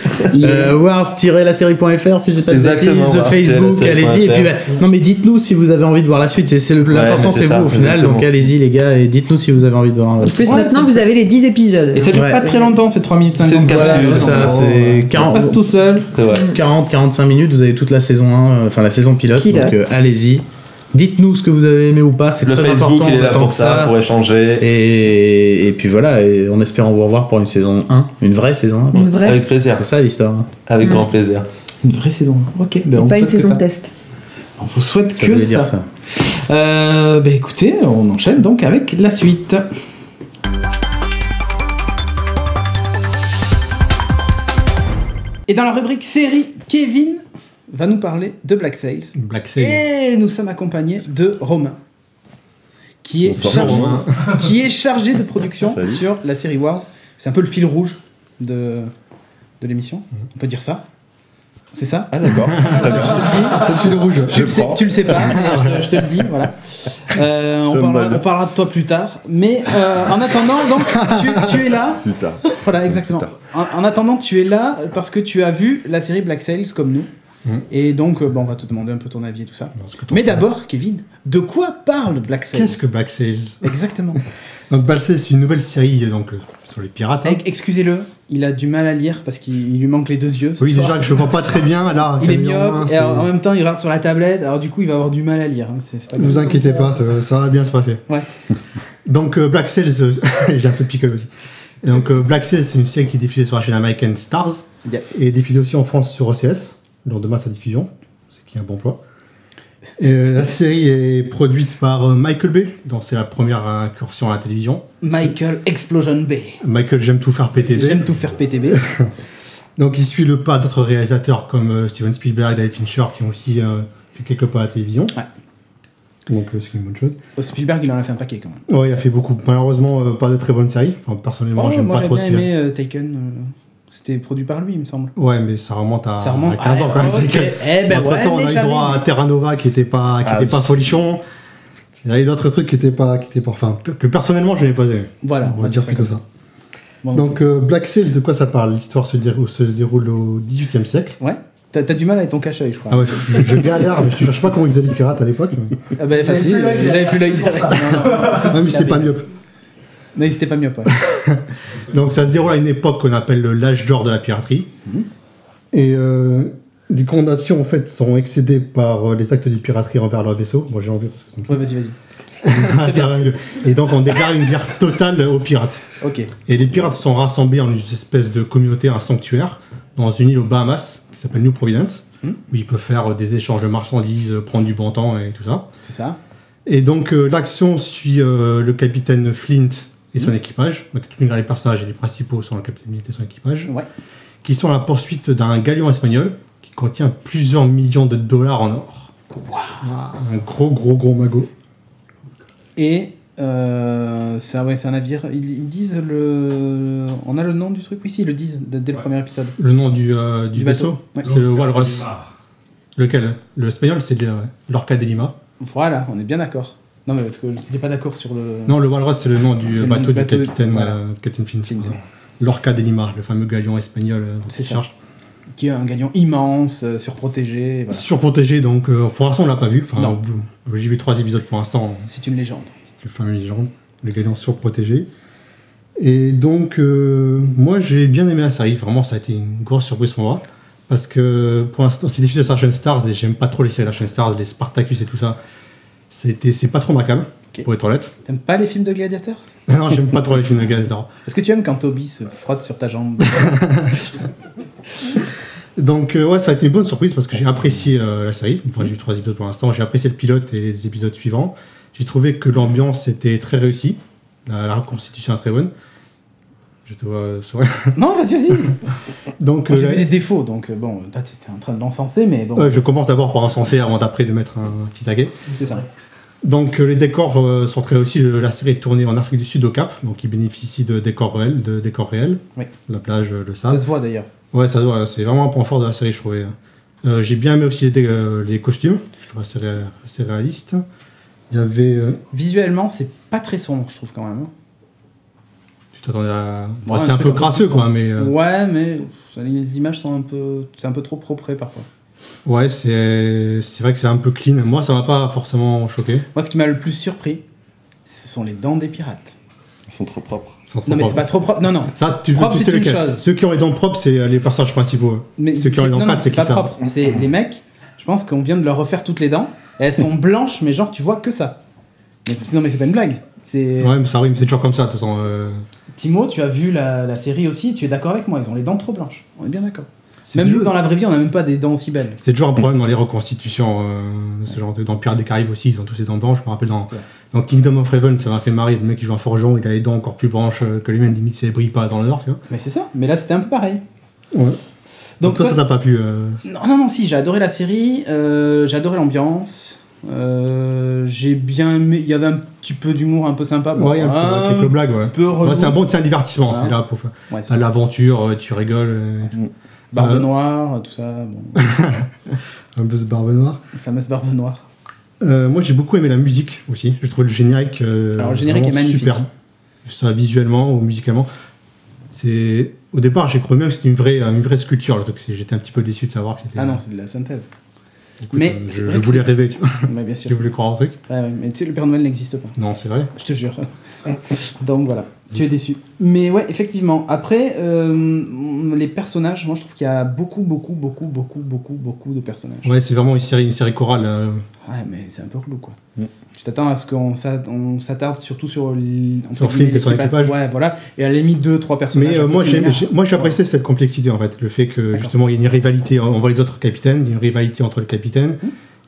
Wars-la-série.fr si j'ai pas de
Exactement,
bêtises, le
Wars-
Facebook,
la
allez-y. Et
série.fr.
puis non mais dites-nous si vous avez envie de voir la suite. L'important
mais
c'est
c'est ça,
vous au final,
exactement.
donc allez-y les gars et dites-nous si vous avez envie de voir.
En plus,
Ouais,
maintenant,
c'est-
vous avez les 10 épisodes.
Et ça dure
Ouais.
pas très longtemps, c'est 3 minutes 50.
C'est une
Voilà,
capsule.
c'est ça, c'est
Ça
40,
passe tout seul.
C'est vrai.
40-45 minutes, vous avez toute la saison 1, enfin la saison pilote,
Pilote.
donc allez-y. Dites-nous ce que vous avez aimé ou pas, c'est
Le
très
Facebook,
important,
il est
on
là
attend
pour
que
ça,
ça.
pour échanger.
Et puis voilà, et en espérant vous revoir pour une saison 1, une vraie saison 1.
Une vraie.
Avec plaisir.
C'est ça l'histoire.
Avec grand plaisir.
Une vraie saison. Ok, ben on
Pas
vous
une
souhaite que
saison
ça.
test.
On vous souhaite
Ça
que
voulait dire
ça.
ça.
Écoutez, on enchaîne donc avec la suite. Et dans la rubrique série, Kevin va nous parler de Black Sails.
Black Sails.
Et nous sommes accompagnés de Romain. qui est,
Bonsoir,
chargé,
Romain.
qui est chargé de production
Salut.
sur la série Wars. C'est un peu le fil rouge de l'émission. On peut dire ça. C'est ça.
Ah d'accord. Très bien.
C'est le rouge.
Tu le sais pas, mais je te le dis, voilà. On parlera de toi plus tard. Mais en attendant, donc, tu es là.
Plus tard.
Voilà, exactement. En attendant, tu es là parce que tu as vu la série Black Sails comme nous. Et donc, on va te demander un peu ton avis et tout ça. Mais d'abord, Kevin, de quoi parle Black Sails?
Qu'est-ce que Black Sails?
Exactement.
Donc Black Sails, c'est une nouvelle série donc, sur les pirates. hein.
Excusez-le, il a du mal à lire parce qu'il lui manque les deux yeux. ce
Oui,
soir.
déjà que je vois pas très bien. Là,
Il est
caméra en main,
myope et
c'est-
alors, en même temps il regarde sur la tablette, alors du coup il va avoir du mal à lire. hein. C'est pas
Ne vous
grave.
inquiétez pas, ça va bien se passer.
Ouais.
Donc Black Sails, j'ai un peu piqué aussi. Et donc Black Sails, c'est une série qui est diffusée sur la chaîne américaine Stars
Yeah.
et diffusée aussi en France sur OCS lors de sa diffusion, ce qui est un bon choix. Et, la série est produite par Michael Bay, donc c'est la première incursion à la télévision.
Michael Explosion Bay.
Michael, j'aime tout faire PTV.
J'aime tout faire PTB.
Donc il suit le pas d'autres réalisateurs comme Steven Spielberg, David Fincher qui ont aussi fait quelques pas à la télévision.
Ouais.
Donc c'est une bonne chose.
Spielberg il en a fait un paquet quand même.
Ouais, il a fait beaucoup. Malheureusement, pas de très bonnes séries. Enfin, personnellement, j'aime
moi
pas
j'ai
trop
bien
ce qu'il a.
aimé Taken. C'était produit par lui il me semble.
Ouais, mais ça remonte à,
Ça remonte
à 15 ans quand même.
ok. Eh ben
Entre
ouais,
temps, on
mais
a eu
jamais.
droit à Terra Nova qui était pas
oui.
folichon. Il y avait d'autres trucs qui étaient pas, enfin, que personnellement je n'ai pas aimé.
Voilà,
On va dire plutôt
comme
ça.
Bon,
Donc Black Sails, de quoi ça parle? L'histoire se déroule au XVIIIe siècle.
Ouais. T'as du mal avec ton cache-œil, je crois.
Ah ouais, je galère, mais je te cherche pas comment ils faisaient les pirates à l'époque. Mais...
Ah bah facile, j'avais plus l'œil direct. Non,
Ah, mais c'était pas mieux.
mais c'était pas mieux, ouais.
Donc ça se déroule à une époque qu'on appelle l'âge d'or de la piraterie. Et les condamnations en fait sont excédées par les actes de piraterie envers leur vaisseau. Moi j'ai envie parce que ça me
Ouais, vas-y.
Ça va mieux. Et donc on déclare une guerre totale aux pirates.
Ok.
Et les pirates sont rassemblés en une espèce de communauté, un sanctuaire, dans une île aux Bahamas qui s'appelle New Providence, où ils peuvent faire des échanges de marchandises, prendre du bon temps et tout ça.
C'est ça.
Et donc l'action suit le capitaine Flint et son équipage. Donc tous les personnages et les principaux sont le capitaine et son équipage,
Ouais.
qui sont à la poursuite d'un galion espagnol qui contient plusieurs millions de dollars en or. Un gros magot.
Et c'est un navire. Ils disent le. On a le nom du truc? Oui, si, ils le disent dès le premier épisode.
Le nom du
Du
vaisseau,
bateau. Ouais.
c'est le Walrus. Lequel? Le espagnol, c'est l'Orca de Lima.
Voilà, on est bien d'accord. Non, mais parce que j'étais pas d'accord sur le.
Non, le Walrus, c'est le nom
C'est
du
le nom
bateau
du
du
bateau,
capitaine,
voilà.
Captain Flint.
Flint.
L'Orca de Lima, le fameux galion espagnol dont
C'est
il
ça.
cherche.
Qui est un galion immense, surprotégé. Voilà.
Surprotégé, donc pour l'instant on l'a pas vu. Enfin,
Non.
j'ai vu 3 épisodes pour l'instant.
C'est une légende.
C'est le fameux légende, le galion surprotégé. Et donc, moi j'ai bien aimé la série. Vraiment, ça a été une grosse surprise pour moi. Parce que pour l'instant, c'est diffusé sur la chaîne Stars et j'aime pas trop les séries de la chaîne Stars, les Spartacus et tout ça. C'est pas trop ma cam,
Ok.
pour être honnête.
T'aimes pas les films de gladiateurs?
Non, j'aime pas trop les films de gladiateurs.
Est-ce que tu aimes quand Toby se frotte sur ta jambe?
Donc ouais, ça a été une bonne surprise parce que j'ai apprécié la série. Enfin, j'ai vu 3 épisodes pour l'instant. J'ai apprécié le pilote et les épisodes suivants. J'ai trouvé que l'ambiance était très réussie. La reconstitution est très bonne. Je te vois sourire.
Non, vas-y.
Donc
Moi, j'ai vu des défauts, donc bon, là t'étais en train de l'encenser, mais bon,
je commence d'abord par encenser avant d'après de mettre un petit taquet.
c'est ça.
Donc les décors sont très réussis. La série est tournée en Afrique du Sud au Cap, donc il bénéficie de décors réels.
Oui.
La plage, le
Ça
sable.
se voit d'ailleurs.
Ouais, ça se voit. C'est vraiment un point fort de la série, je trouvais. J'ai bien aimé aussi les costumes. Je trouve assez réaliste. Il y avait.
Visuellement, c'est pas très sombre, je trouve quand même.
Tu t'attendais à.
Ouais,
Ouais, c'est
un
un
truc
peu
un peu
crasseux,
plus
quoi,
sombre.
mais.
Ouais, mais les images sont c'est un peu trop propre parfois.
Ouais, c'est vrai que c'est un peu clean. Moi, ça m'a pas forcément choqué.
Moi, ce qui m'a le plus surpris, ce sont les dents des pirates.
Ils sont trop propres.
Sans trop
Non, mais c'est
propre.
pas trop propre. Non, non.
Ça,
Propre,
tu
c'est
sais
une
lequel.
chose.
Ceux qui ont les dents propres, c'est les personnages principaux.
Mais
Ceux qui ont les dents
non,
plates, c'est
c'est
qui
pas
ça
propre. C'est les mecs. Je pense qu'on vient de leur refaire toutes les dents. Et elles sont blanches, mais genre tu vois que ça. Mais, non, mais c'est pas une blague. C'est
Ouais, mais ça, oui, mais c'est toujours comme ça, de toute façon.
Timo, tu as vu la série aussi. Tu es d'accord avec moi? Ils ont les dents trop blanches. On est bien d'accord.
C'est
Même nous,
toujours-
dans la vraie vie, on n'a même pas des dents aussi belles.
C'est toujours un problème dans les reconstitutions, ce genre de dans Pirates des Caraïbes aussi, ils ont tous les dents blanches. Je me rappelle
C'est vrai.
dans Kingdom of Heaven, ça m'a fait marrer. Le mec qui joue un forgeron, il a les dents encore plus blanches que les miennes, limite, ça brille pas dans l'heure, tu vois.
Mais c'est ça. Mais là, c'était un peu pareil.
Ouais. Donc, toi,
toi-
ça t'a pas plu
Non, si, j'ai adoré la série, j'ai adoré l'ambiance. J'ai bien aimé. Il y avait un petit peu d'humour un peu sympa. Bon,
Ouais, il y a quelques blagues, ouais.
peu relou.
Ouais, c'est un divertissement,
Voilà.
c'est là pour faire.
Ouais,
T'as l'aventure, tu rigoles.
Barbe noire, tout ça. Bon.
Un peu ce barbe noire.
La fameuse barbe noire.
Moi j'ai beaucoup aimé la musique aussi. J'ai trouvé le générique.
Alors, le générique
vraiment
est magnifique.
Super. Soit visuellement ou musicalement. Au départ, j'ai cru même que c'était une vraie sculpture. Donc j'étais un petit peu déçu de savoir que c'était.
Ah non, c'est de la synthèse.
Écoute,
mais
je
c'est vrai que
voulais
c'est-
rêver, tu vois.
Mais bien sûr.
Je voulais croire en truc.
Ouais, ouais, mais tu sais, le Père Noël n'existe pas.
Non, c'est vrai.
Je te jure. Donc voilà, tu es déçu. Mais ouais, effectivement. Après, les personnages, moi je trouve qu'il y a beaucoup de personnages.
Ouais, c'est vraiment une série chorale.
Ouais, mais c'est un peu relou quoi.
Mm.
Tu t'attends à ce qu'on s'attarde surtout sur
Sur Flint et son équipage.
Ouais, voilà. Et à la limite 2-3 personnages.
Mais
un peu
moi,
plus mineurs.
j'appréciais cette complexité en fait. Le fait que
D'accord.
justement, il y a une rivalité. On voit les autres capitaines, il y a une rivalité entre les capitaines.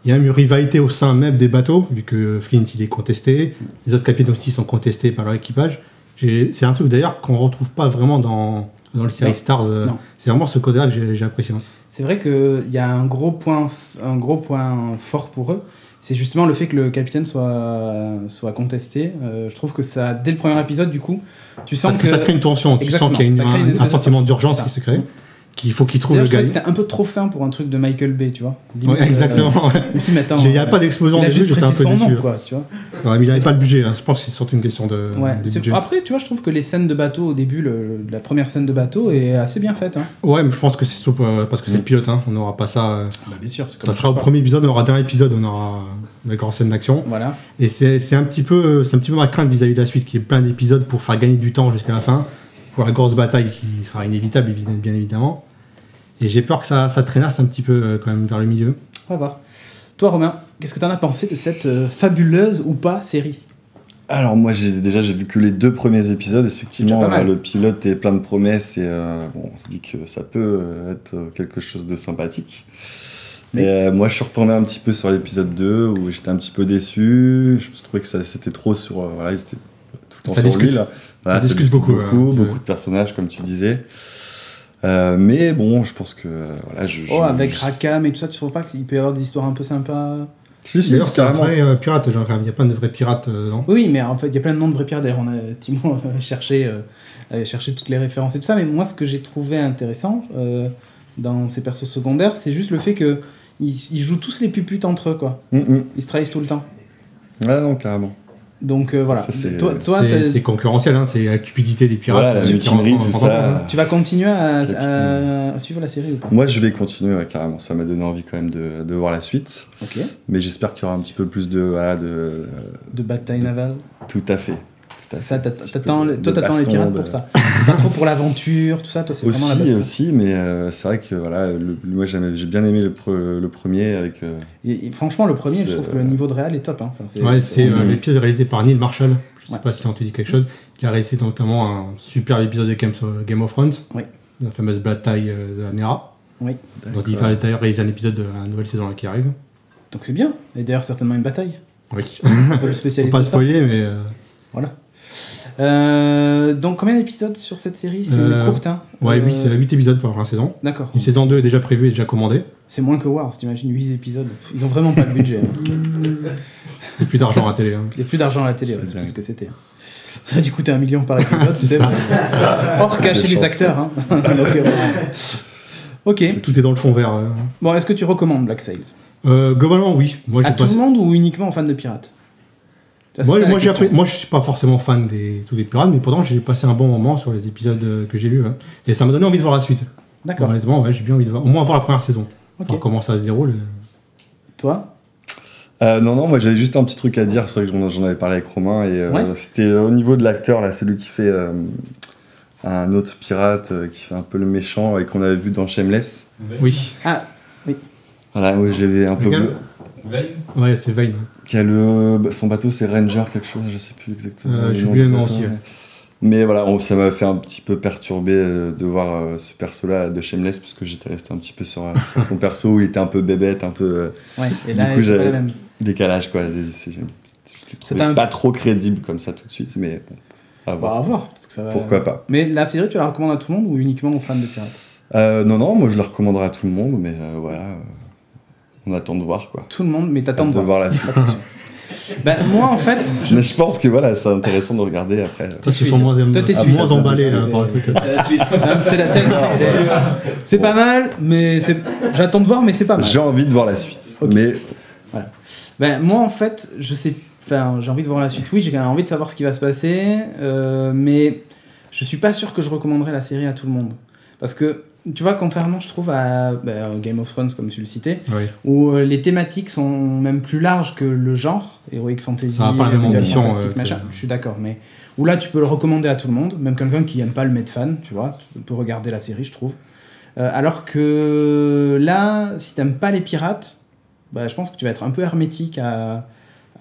Il y a même une rivalité au sein même des bateaux, vu que Flint il est contesté. Les autres capitaines aussi sont contestés par leur équipage. C'est un truc d'ailleurs qu'on retrouve pas vraiment dans les séries
Non.
Stars.
Non.
C'est vraiment ce côté-là que j'ai apprécié.
C'est vrai qu'il y a un gros point fort pour eux. C'est justement le fait que le capitaine soit contesté. Je trouve que ça, dès le premier épisode, du coup, tu sens
Ça crée une tension. Tu
Exactement.
sens qu'il y
Ça crée
a
une espèce
un sentiment
de-
d'urgence
c'est
qui
ça.
se crée. Qu'il faut qu'il trouve
D'ailleurs,
le
je trouvais
gars.
que c'était un peu trop fin pour un truc de Michael Bay, tu vois. Limite,
Ouais, exactement. Ouais.
je me suis dit, mais attends,
Il n'y a pas d'explosion
il a
au début,
juste
j'étais un
prêté
peu
son nom,
déçu.
quoi, tu vois.
Ouais, mais il n'avait pas le budget. Hein. Je pense que c'est surtout une question de budget.
Après, tu vois, je trouve que les scènes de bateau au début, la première scène de bateau est assez bien faite. Hein.
Ouais, mais je pense que c'est surtout parce que c'est le pilote. Hein. On n'aura pas ça.
Bah, bien sûr, c'est comme
Ça sera au premier épisode, on aura dernier épisode, on aura la grande scène d'action.
Voilà.
Et c'est un petit peu ma crainte vis-à-vis de la suite, qu'il y ait plein d'épisodes pour faire gagner du temps jusqu'à la fin, pour la grosse bataille qui sera inévitable, bien évidemment. Et j'ai peur que ça traînasse un petit peu quand même vers le milieu.
On va voir. Toi, Romain, qu'est-ce que tu en as pensé de cette fabuleuse ou pas série?
Alors moi j'ai vu que les 2 premiers épisodes, effectivement
déjà pas mal.
le pilote est plein de promesses et bon, on se dit que ça peut être quelque chose de sympathique.
Mais-
Et moi je suis retourné un petit peu sur l'épisode 2 où j'étais un petit peu déçu, je trouvais que c'était trop sur... voilà, ils étaient tout le temps
Ça
sur
discute.
lui là. Voilà,
Ça discute beaucoup,
beaucoup de personnages comme tu disais. Mais bon, je pense que voilà,
Avec Rakam et tout ça, tu trouves pas qu'il peut y avoir des histoires un peu sympas?
Si,
D'ailleurs, c'est un
carrément.
vrai pirate, genre, il n'y a pas de vrais pirates dedans.
Oui, mais en fait, il y a plein de noms de vrais pirates. D'ailleurs, on a Timon cherché toutes les références et tout ça. Mais moi, ce que j'ai trouvé intéressant dans ces persos secondaires, c'est juste le fait que ils jouent tous les puputes entre eux, quoi. Ils se trahissent tout le temps.
Ouais, non, carrément.
Donc voilà.
Ça, c'est-
Toi,
C'est concurrentiel, hein, c'est la cupidité des pirates.
Voilà, la
qui
mutinerie,
rentrent
tout
en
ça.
compte, hein.
tu vas continuer
Capitaine.
à suivre la série ou pas?
Moi, je vais continuer, ouais, carrément. Ça m'a donné envie quand même de voir la suite.
Ok.
Mais j'espère qu'il y aura un petit peu plus de
De bataille navale.
tout à fait.
Ça,
Un petit
t'attends
peu
les
de
pirates
baston,
pour ça. Pas trop pour l'aventure, tout ça. Toi, c'est vraiment la
Aussi,
baston.
aussi, mais c'est vrai que voilà, moi j'ai bien aimé le premier avec.
Et franchement, le premier, je
C'est-
trouve que le niveau de réal est top. Hein. Enfin,
Ouais, c'est
vraiment-
l'épisode réalisé par Neil Marshall. Je sais
Ouais.
pas si on te dit quelque chose. Qui a réalisé notamment un superbe épisode de Game of Thrones.
Oui.
La fameuse bataille de la Nera.
Oui.
Donc il va d'ailleurs réaliser un épisode de la nouvelle saison là qui arrive.
Donc c'est bien. Et d'ailleurs, certainement une bataille.
Oui.
On peut le
Faut
spécialiser
pas
de ça.
spoiler, mais
Voilà. Donc combien d'épisodes sur cette série? C'est courte, hein?
ouais, 8 épisodes pour la première saison.
D'accord.
Une saison 2 est déjà prévue et déjà commandée.
C'est moins que Wars, t'imagines 8 épisodes. Ils ont vraiment pas de budget. Hein.
Il n'y a plus d'argent à la télé. Hein.
Il y a plus d'argent à la télé, ouais,
C'est
c'est plus
dingue.
ce que c'était. Ça a dû coûter 1 million par épisode, tu sais. Hors cacher
Des
les
chances.
acteurs. Hein. Donc, ok.
Tout est dans le fond vert.
Bon, est-ce que tu recommandes Black Sails?
Globalement, oui. Moi,
À
j'ai
tout
passé-
le monde ou uniquement aux fans de pirates? Ça, c'est
Moi,
ça, la
moi, j'ai
question.
appris- moi, je suis pas forcément fan des tous les pirates, mais pourtant j'ai passé un bon moment sur les épisodes que j'ai vus. Hein. Et ça m'a donné envie de voir la suite.
D'accord.
Honnêtement, ouais, j'ai bien envie de voir, au moins voir la première saison.
Ok.
Voir comment ça se déroule.
Toi?
Non, moi j'avais juste un petit truc à dire. C'est vrai que j'en avais parlé avec Romain et
Ouais.
c'était au niveau de l'acteur là, celui qui fait un autre pirate qui fait un peu le méchant et qu'on avait vu dans Shameless.
Oui.
Ah,
Voilà, moi je l'avais un peu.
Regarde. Ouais, c'est Vane.
Qui a son bateau, c'est Ranger quelque chose, je sais plus exactement.
J'ai
nom
oublié
du
le nom
bateau,
aussi, ouais.
Mais voilà, ça m'a fait un petit peu perturber de voir ce perso-là de Shameless, parce que j'étais resté un petit peu sur son perso où il était un peu bébête, un peu
ouais. Et
Du
là,
coup,
c'est pas
j'ai-
la même.
décalage quoi. Je le trouvais
un-
pas trop crédible comme ça tout de suite, mais bon, à
Bah,
voir.
à voir. Peut-être que ça va-
Pourquoi pas.
Mais la série, tu la recommandes à tout le monde ou uniquement aux fans de pirates?
Non, moi je la recommanderais à tout le monde, mais voilà. On attend de voir quoi.
Tout le monde, mais t'attends
Hâte
de
de voir la suite.
Bah, moi, en fait,
Mais je pense que voilà, c'est intéressant de regarder après.
Toi, tu sont moins,
Toi, t'es suisse.
moins emballé là,
C'est-
par le truc.
T'es la seule. C'est pas mal, mais j'attends de voir, mais c'est pas mal.
J'ai envie de voir la suite.
Ok.
Mais
Ben, moi, en fait, enfin, j'ai envie de voir la suite. Oui, j'ai quand même envie de savoir ce qui va se passer, mais je suis pas sûr que je recommanderais la série à tout le monde. Parce que, tu vois, contrairement, je trouve, à Game of Thrones, comme tu le citais,
Oui.
où les thématiques sont même plus larges que le genre, Heroic Fantasy,
Ça a pas la même
médiéval
ambition,
fantastique,
que-
machin, je suis d'accord, mais où là, tu peux le recommander à tout le monde, même quelqu'un qui aime pas le mettre fan, tu vois, tu peux regarder la série, je trouve. Alors que là, si t'aimes pas les pirates, bah, je pense que tu vas être un peu hermétique à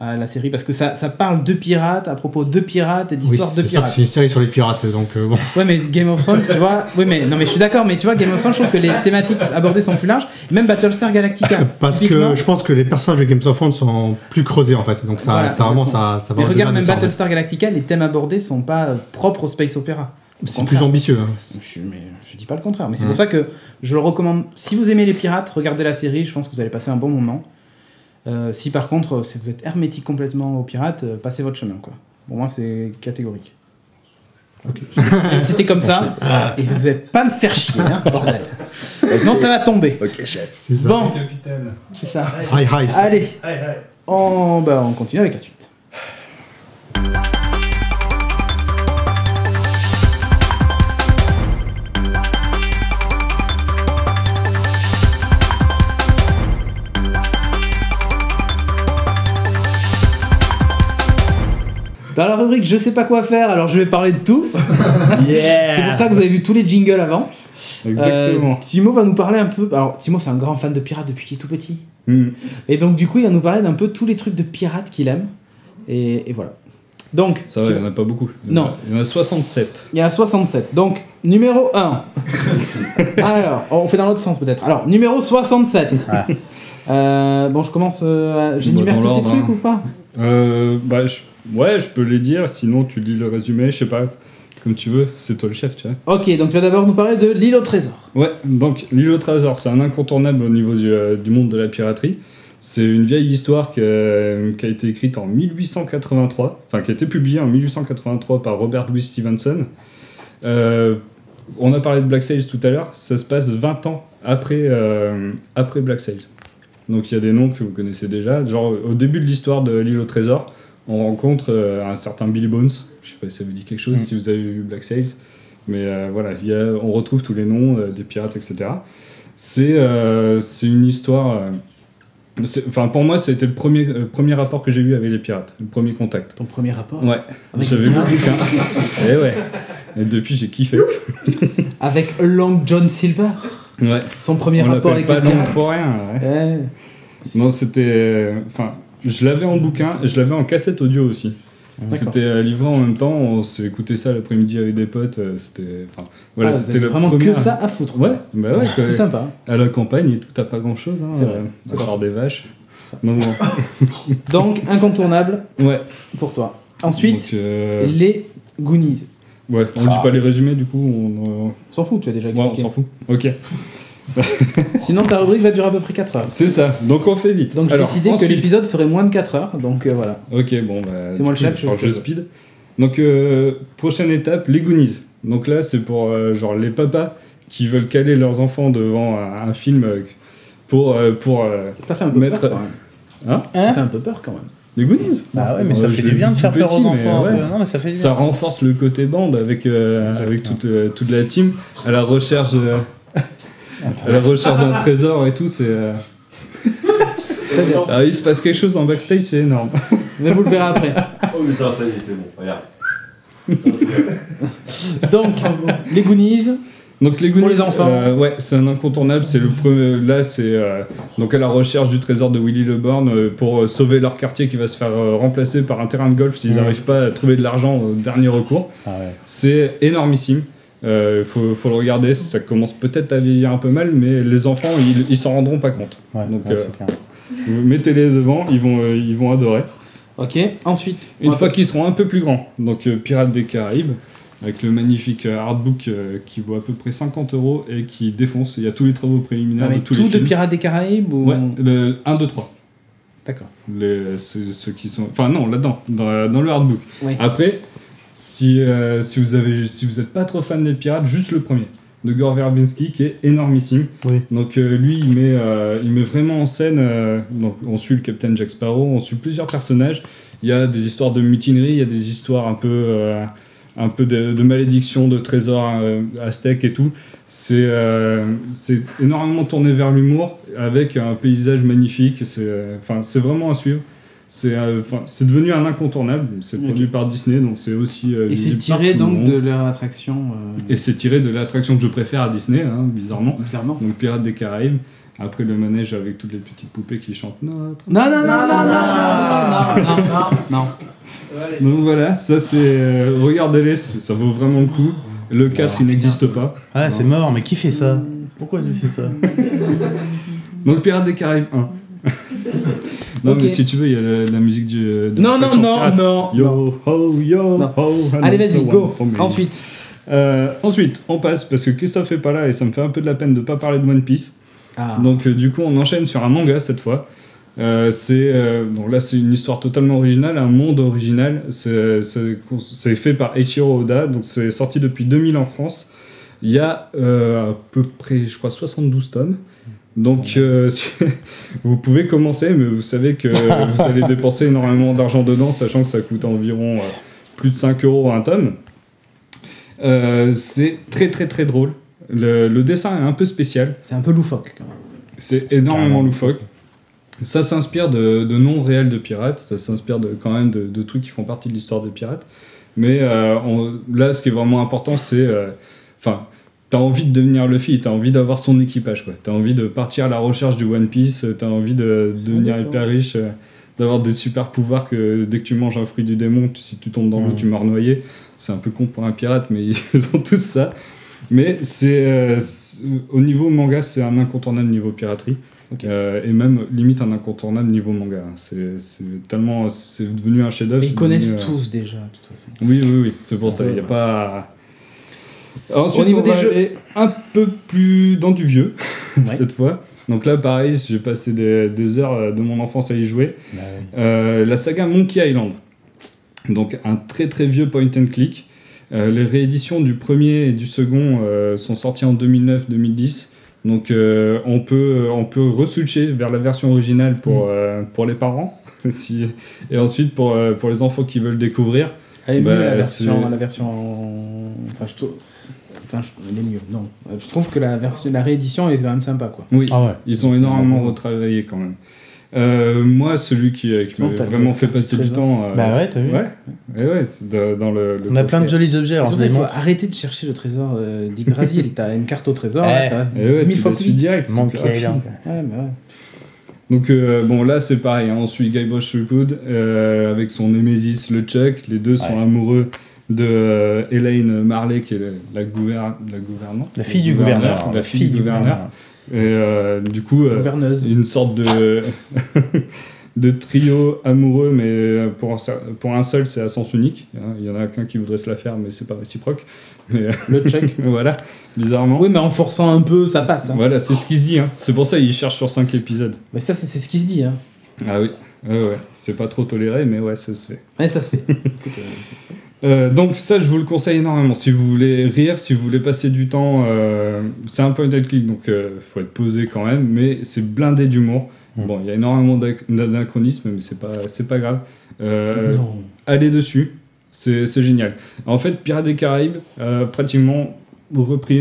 la série, parce que ça parle de pirates, à propos de pirates et
Oui,
d'histoires de
c'est sûr que
pirates.
c'est une série sur les pirates, donc bon.
Ouais, mais Game of Thrones, tu vois. Oui, mais non, mais je suis d'accord, mais tu vois, Game of Thrones, je trouve que les thématiques abordées sont plus larges. Même Battlestar Galactica.
Parce
typiquement.
que je pense que les personnages de Game of Thrones sont plus creusés en fait, donc ça,
Voilà,
ça vraiment
exactement.
ça va.
Mais
au-delà
regarde,
de
même
ça,
Battlestar Galactica, les thèmes abordés sont pas propres au space opéra. Au
c'est
contraire.
plus ambitieux. Hein.
Je dis pas le contraire, mais c'est pour ça que je le recommande. Si vous aimez les pirates, regardez la série, je pense que vous allez passer un bon moment. Si par contre, si vous êtes hermétique complètement aux pirates, passez votre chemin, quoi. Pour moi, c'est catégorique. C'était comme ça, et vous n'allez pas me faire chier, hein, bordel. Non, ça va tomber.
ok, chef.
C'est ça.
Bon, c'est ça.
High high.
Allez, on continue avec la suite. Dans la rubrique je sais pas quoi faire, alors je vais parler de tout. C'est pour ça que vous avez vu tous les jingles avant.
Exactement.
Timo va nous parler un peu. Alors Timo c'est un grand fan de pirates depuis qu'il est tout petit.
Hmm.
Et donc du coup il va nous parler d'un peu tous les trucs de pirates qu'il aime. Et voilà. Donc
Ça va, il n'y en a pas beaucoup. Il y en a-
Non.
Il y en a 67.
il y en a 67. Donc numéro 1. Alors on fait dans l'autre sens peut-être. Alors numéro 67. Bon je commence. J'énumère
Dans
tous tes
l'ordre,
trucs
hein.
ou pas?
Ouais, je peux les dire, sinon tu lis le résumé, je sais pas, comme tu veux, c'est toi le chef, tu vois.
Ok, donc tu vas d'abord nous parler de l'île au trésor.
Ouais, donc l'île au trésor, c'est un incontournable au niveau du monde de la piraterie. C'est une vieille histoire qui a été écrite en 1883, enfin qui a été publiée en 1883 par Robert Louis Stevenson. On a parlé de Black Sails tout à l'heure, ça se passe 20 ans après Black Sails. Donc il y a des noms que vous connaissez déjà, genre au début de l'histoire de l'île au trésor, on rencontre un certain Billy Bones, je sais pas si ça vous dit quelque chose, si vous avez vu Black Sails, mais voilà, on retrouve tous les noms des pirates, etc. C'est une histoire... Enfin, pour moi, ça a été le premier rapport que j'ai eu avec les pirates, le premier contact.
Ton premier rapport
Ouais,
Avec
j'avais
les
lu
pirates
le bouquin. Et ouais. Et depuis, j'ai kiffé.
avec Long John Silver.
Ouais.
Son premier
On
rapport
l'appelle
avec
pas
les
Long
pirates.
pour rien. Ouais.
Ouais.
Non, c'était... Enfin, je l'avais en bouquin et je l'avais en cassette audio aussi.
D'accord.
C'était livré en même temps, on s'est écouté ça l'après-midi avec des potes. C'était... Enfin, voilà,
Ah, vous
c'était
avez
le
vraiment
premier...
que ça à foutre.
Ouais, bah ouais.
C'était sympa.
À la campagne et tout, t'as pas grand-chose. Hein,
C'est vrai.
à part des vaches. Donc bon.
Donc, incontournable
Ouais.
pour toi. Ensuite,
Donc,
les Goonies.
ouais, on lit pas les résumés du coup.
On s'en fout, tu as déjà
Ouais, on
expliqué.
s'en fout. Ok.
Sinon, ta rubrique va durer à peu près 4 heures.
C'est ça, donc on fait vite.
Donc, j'ai
Alors,
décidé que
ensuite-
l'épisode ferait moins de 4 heures. Donc, voilà.
Ok, bon, bah.
C'est moi le
du coup,
chef,
il va falloir
je
que je
fais
speed. Donc, prochaine étape, les Goonies. Donc là, c'est pour genre les papas qui veulent caler leurs enfants devant un film pour
Ça fait un peu
mettre.
peur quand même.
Hein
Ça fait un peu peur quand même.
Les Goonies.
Bah ouais, mais ça
Ouais,
fait
je
du
l'ai
bien
vu
de faire
tout
peur aux
petit,
enfants.
mais ouais.
Non, mais ça fait du
Ça
bien.
renforce le côté bande avec toute la team à la recherche d'un trésor et tout. C'est. Ah, il se passe quelque chose en backstage, c'est énorme.
Mais vous le verrez après.
Oh putain, ça y est, c'était bon, regarde.
Donc, les Goonies.
Donc les Goonies,
Pour les enfants.
ouais, c'est un incontournable. C'est le premier. Là, c'est donc à la recherche du trésor de Willy Le Borgne pour sauver leur quartier qui va se faire remplacer par un terrain de golf s'ils n'arrivent pas à trouver de l'argent au dernier recours.
Ah ouais.
C'est énormissime. Faut le regarder. Ça commence peut-être à vieillir un peu mal, mais les enfants, ils s'en rendront pas compte.
Ouais,
Donc,
ouais, c'est clair.
mettez-les devant, ils vont adorer.
Ok, ensuite.
Une fois qu'ils seront un peu plus grands, donc Pirates des Caraïbes. avec le magnifique artbook qui vaut à peu près 50 € et qui défonce. Il y a tous les travaux préliminaires de
Avec
tous
tout
les
de
films.
Pirates des Caraïbes ou...
Ouais, le 1, 2, 3.
D'accord.
Ceux qui sont... Enfin non, là-dedans, dans le artbook.
Oui.
Après, si vous êtes pas trop fan des pirates, juste le premier, de Gore Verbinski, qui est énormissime.
Oui.
Donc lui, il met vraiment en scène... donc on suit le Captain Jack Sparrow, on suit plusieurs personnages. Il y a des histoires de mutinerie, il y a des histoires un peu de malédiction, de trésors aztèques et tout. C'est énormément tourné vers l'humour, avec un paysage magnifique. C'est vraiment à suivre. C'est devenu un incontournable. C'est produit par Disney, donc c'est aussi...
Et c'est
visible
tiré
par tout le
donc
monde.
de leur attraction...
Et c'est tiré de l'attraction que je préfère à Disney, hein, bizarrement.
Bizarrement.
Donc Pirates des Caraïbes. Après le manège avec toutes les petites poupées qui chantent notre...
Non.
Donc voilà, ça c'est... regardez-les, ça vaut vraiment le coup. Le 4, il n'existe pas.
Ah, c'est mort, mais qui fait ça? Pourquoi tu fais ça?
Donc Pirates des Caraïbes 1. Non,
Ok.
mais si tu veux, il y a la musique de
Non.
Yo, ho, yo,
Non.
ho.
Allez, vas-y, go.
Ensuite.
Ensuite.
On passe, parce que Christophe est pas là et ça me fait un peu de la peine de pas parler de One Piece.
Ah.
Donc du coup, on enchaîne sur un manga cette fois. Donc là, c'est une histoire totalement originale, un monde original. C'est fait par Eiichiro Oda, donc c'est sorti depuis 2000 en France. Il y a à peu près, je crois, 72 tomes. Donc vous pouvez commencer, mais vous savez que vous allez dépenser énormément d'argent dedans, sachant que ça coûte environ plus de 5 € un tome. C'est très très très drôle. Le dessin est un peu spécial.
C'est un peu loufoque quand même.
C'est énormément loufoque. Ça s'inspire de noms réels de pirates, ça s'inspire quand même de trucs qui font partie de l'histoire des pirates. Mais là, ce qui est vraiment important, c'est... t'as envie de devenir Luffy, t'as envie d'avoir son équipage, quoi. T'as envie de partir à la recherche du One Piece, t'as envie de devenir hyper riche, d'avoir des super pouvoirs que dès que tu manges un fruit du démon, si tu tombes dans l'eau, tu meurs noyé. C'est un peu con pour un pirate, mais ils ont tous ça. Mais au niveau manga, c'est un incontournable niveau piraterie.
Okay.
Et même limite un incontournable niveau manga. C'est devenu un chef-d'œuvre.
Mais ils connaissent tous déjà, de toute façon.
Oui, c'est pour ça. Il n'y a pas. Ensuite,
Au niveau
on va
des jeux,
aller un peu plus dans du vieux
Ouais.
cette fois. Donc là, pareil, j'ai passé des heures de mon enfance à y jouer.
Bah oui.
La saga Monkey Island. Donc un très très vieux point and click. Les rééditions du premier et du second sont sorties en 2009-2010. Donc on peut re-switcher vers la version originale pour les parents. Et ensuite pour les enfants qui veulent découvrir.
Elle est
Bah,
mieux la
c'est-
version. Elle est mieux. Non, je trouve que la réédition est quand même sympa, quoi.
Oui,
Ah ouais.
ils ont énormément retravaillé quand même. Moi, celui qui
Non,
m'a
t'as
vraiment
le
fait passer du
trésor.
temps.
Bah ouais, t'as vu.
Ouais, c'est dans le
On a plein de jolis objets.
C'est
Alors
pour
je
ça
les
qu'il faut
montre.
arrêter de chercher le trésor d'Yggdrasil. T'as une carte au trésor,
Eh.
là, ça va
Et ouais,
1000
tu
fois
la
plus
suis
vite.
direct. c'est plus
Monkey
rapide.
Island.
Ouais, mais ouais.
Donc bon, là c'est pareil, hein, on suit Guybrush Threepwood avec son Némésis, le Chuck. Les deux sont amoureux de Elaine Marley, qui est la gouvernante.
La fille du gouverneur.
La fille du gouverneur. Et du coup,
Gouverneuse.
une sorte de trio amoureux, mais pour un seul, c'est à sens unique. Il y en a qu'un qui voudrait se la faire, mais c'est pas réciproque. Mais,
Le check.
voilà, bizarrement.
Oui, mais en forçant un peu, ça passe. Hein.
Voilà, c'est ce qui se dit. Hein. C'est pour ça qu'ils cherchent sur 5 épisodes.
Mais ça, c'est ce qui se dit. Hein.
Ah oui, ouais. C'est pas trop toléré, mais ouais, ça se fait.
Ouais, ça se fait. Écoute, ça se fait.
Donc ça, je vous le conseille énormément. Si vous voulez rire, si vous voulez passer du temps, c'est un point and click, donc faut être posé quand même, mais c'est blindé d'humour. Bon, il y a énormément d'anachronismes, mais c'est pas grave.
Non.
Allez dessus, c'est génial. En fait, Pirates des Caraïbes, pratiquement repris,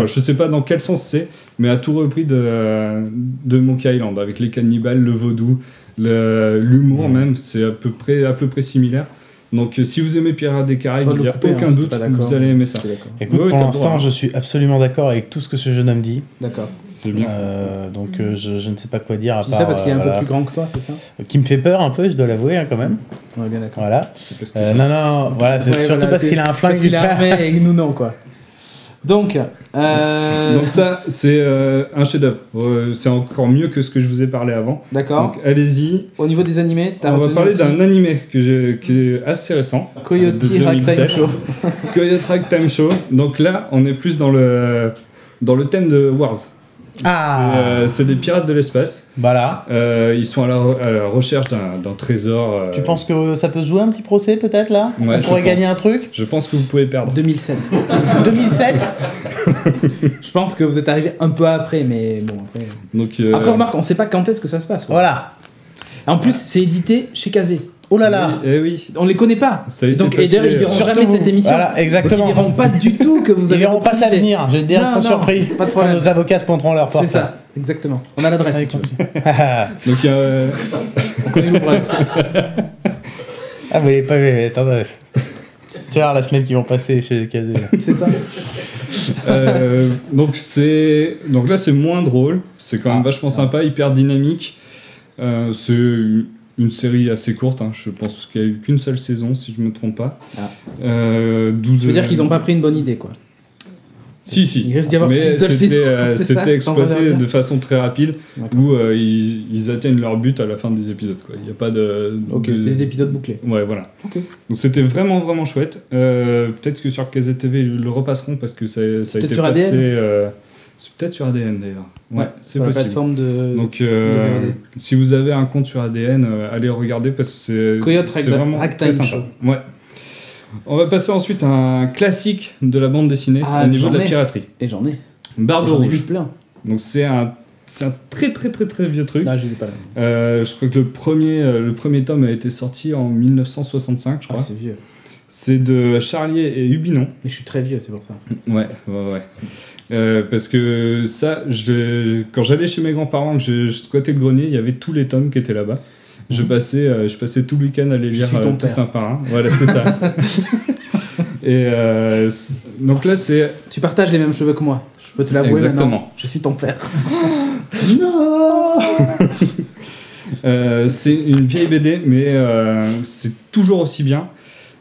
je sais pas dans quel sens c'est, mais a tout repris de Monkey Island, avec les cannibales, le vaudou, l'humour même, c'est à peu près similaire. Donc si vous aimez Pirates des Caraïbes, il n'y a aucun doute que vous allez aimer ça.
Je suis d'accord.
Écoute,
Oui,
pour
t'as
l'instant,
le droit.
je suis absolument d'accord avec tout ce que ce jeune homme dit.
D'accord.
C'est bien.
Donc je ne sais pas quoi dire à
Tu dis
part.
ça parce qu'il est un
voilà.
peu plus grand que toi, c'est ça?
Qui me fait peur un peu, je dois l'avouer hein, quand même.
On est bien d'accord.
Voilà.
C'est parce que
Non, voilà, c'est
Ouais,
surtout
voilà,
parce qu'il a un flingue
parce qu'il a
différent.
armé et nous non, quoi. Donc
ça, c'est un chef-d'œuvre. C'est encore mieux que ce que je vous ai parlé avant.
d'accord.
Donc allez-y.
Au niveau des animés, t'as
On va
retenu
parler
aussi
d'un animé qui est assez récent.
Coyote
de
Ragtime
2007.
Show.
Coyote Ragtime Show. Donc là, on est plus dans le thème de Wars. C'est des pirates de l'espace.
Voilà.
Ils sont à la recherche d'un trésor.
Tu penses que ça peut se jouer un petit procès peut-être là?
Ouais,
On
je
pourrait
pense.
gagner un truc?
Je pense que vous pouvez perdre.
2007.
2007?
Je pense que vous êtes arrivé un peu après, mais bon, après.
Donc,
Après, remarque, on sait pas quand est-ce que ça se passe. Quoi.
Voilà.
En plus, c'est édité chez Kazé.
Oh là là.
oui.
On les connaît pas.
Ça a été
Donc, et
passé,
d'ailleurs, ils verront
surtout
jamais
vous.
cette émission.
Voilà,
Donc,
exactement.
ils verront pas du tout que vous
Ils
avez.
verront pas ça venir, je vais te dire, ils
Non,
sont
non,
surpris.
pas de
Quand
problème.
nos avocats se pointeront leur porte.
C'est ça, exactement. On a l'adresse. si tu veux.
Donc, il y a,
On connaît l'ouvrage.
Ah, mais il est pas. Attends, tu vas voir la semaine qui vont passer chez les Kazé.
C'est ça.
donc là, c'est moins drôle. C'est quand même vachement sympa, hyper dynamique. C'est une série assez courte. Hein. Je pense qu'il n'y a eu qu'une seule saison, si je me trompe pas. 12.
Je veux dire qu'ils ont pas pris une bonne idée, quoi.
Si.
Il risque d'y avoir
Mais
qu'une seule saison. C'est ça,
c'était
t'en vas leur
exploité
dire.
de façon très rapide,
D'accord.
où ils atteignent leur but à la fin des épisodes. Quoi. Il n'y a pas de.
Ok, c'est des épisodes bouclés.
Ouais, voilà.
Ok.
Donc c'était vraiment, vraiment chouette. Peut-être que sur KZTV, ils le repasseront parce que ça a
peut-être
été
sur
passé.
ADN
C'est peut-être sur ADN d'ailleurs. Ouais, c'est
sur la
possible.
plateforme de.
Donc,
VOD.
si vous avez un compte sur ADN, allez regarder parce que
Coyote
c'est vraiment
Ragtime
très sympa.
Show.
Ouais. On va passer ensuite à un classique de la bande dessinée au niveau de la piraterie.
Et j'en ai.
Barbe
J'en ai
Rouge.
lu plein.
Donc c'est un très très très très vieux truc.
Là, je les ai pas là.
Je crois que le premier tome a été sorti en 1965, je crois.
C'est vieux.
C'est de Charlier et Hubinon.
Mais je suis très vieux, c'est pour ça.
Ouais. Parce que ça, quand j'allais chez mes grands-parents, que je squattais le grenier, il y avait tous les tomes qui étaient là-bas. Je passais tout le week-end à les lire
suis ton
tous
père.
un par un. Voilà, c'est ça. Et donc là, c'est
Tu partages les mêmes cheveux que moi. Je peux te l'avouer
Exactement.
maintenant. Je suis ton père.
c'est une vieille BD, mais c'est toujours aussi bien.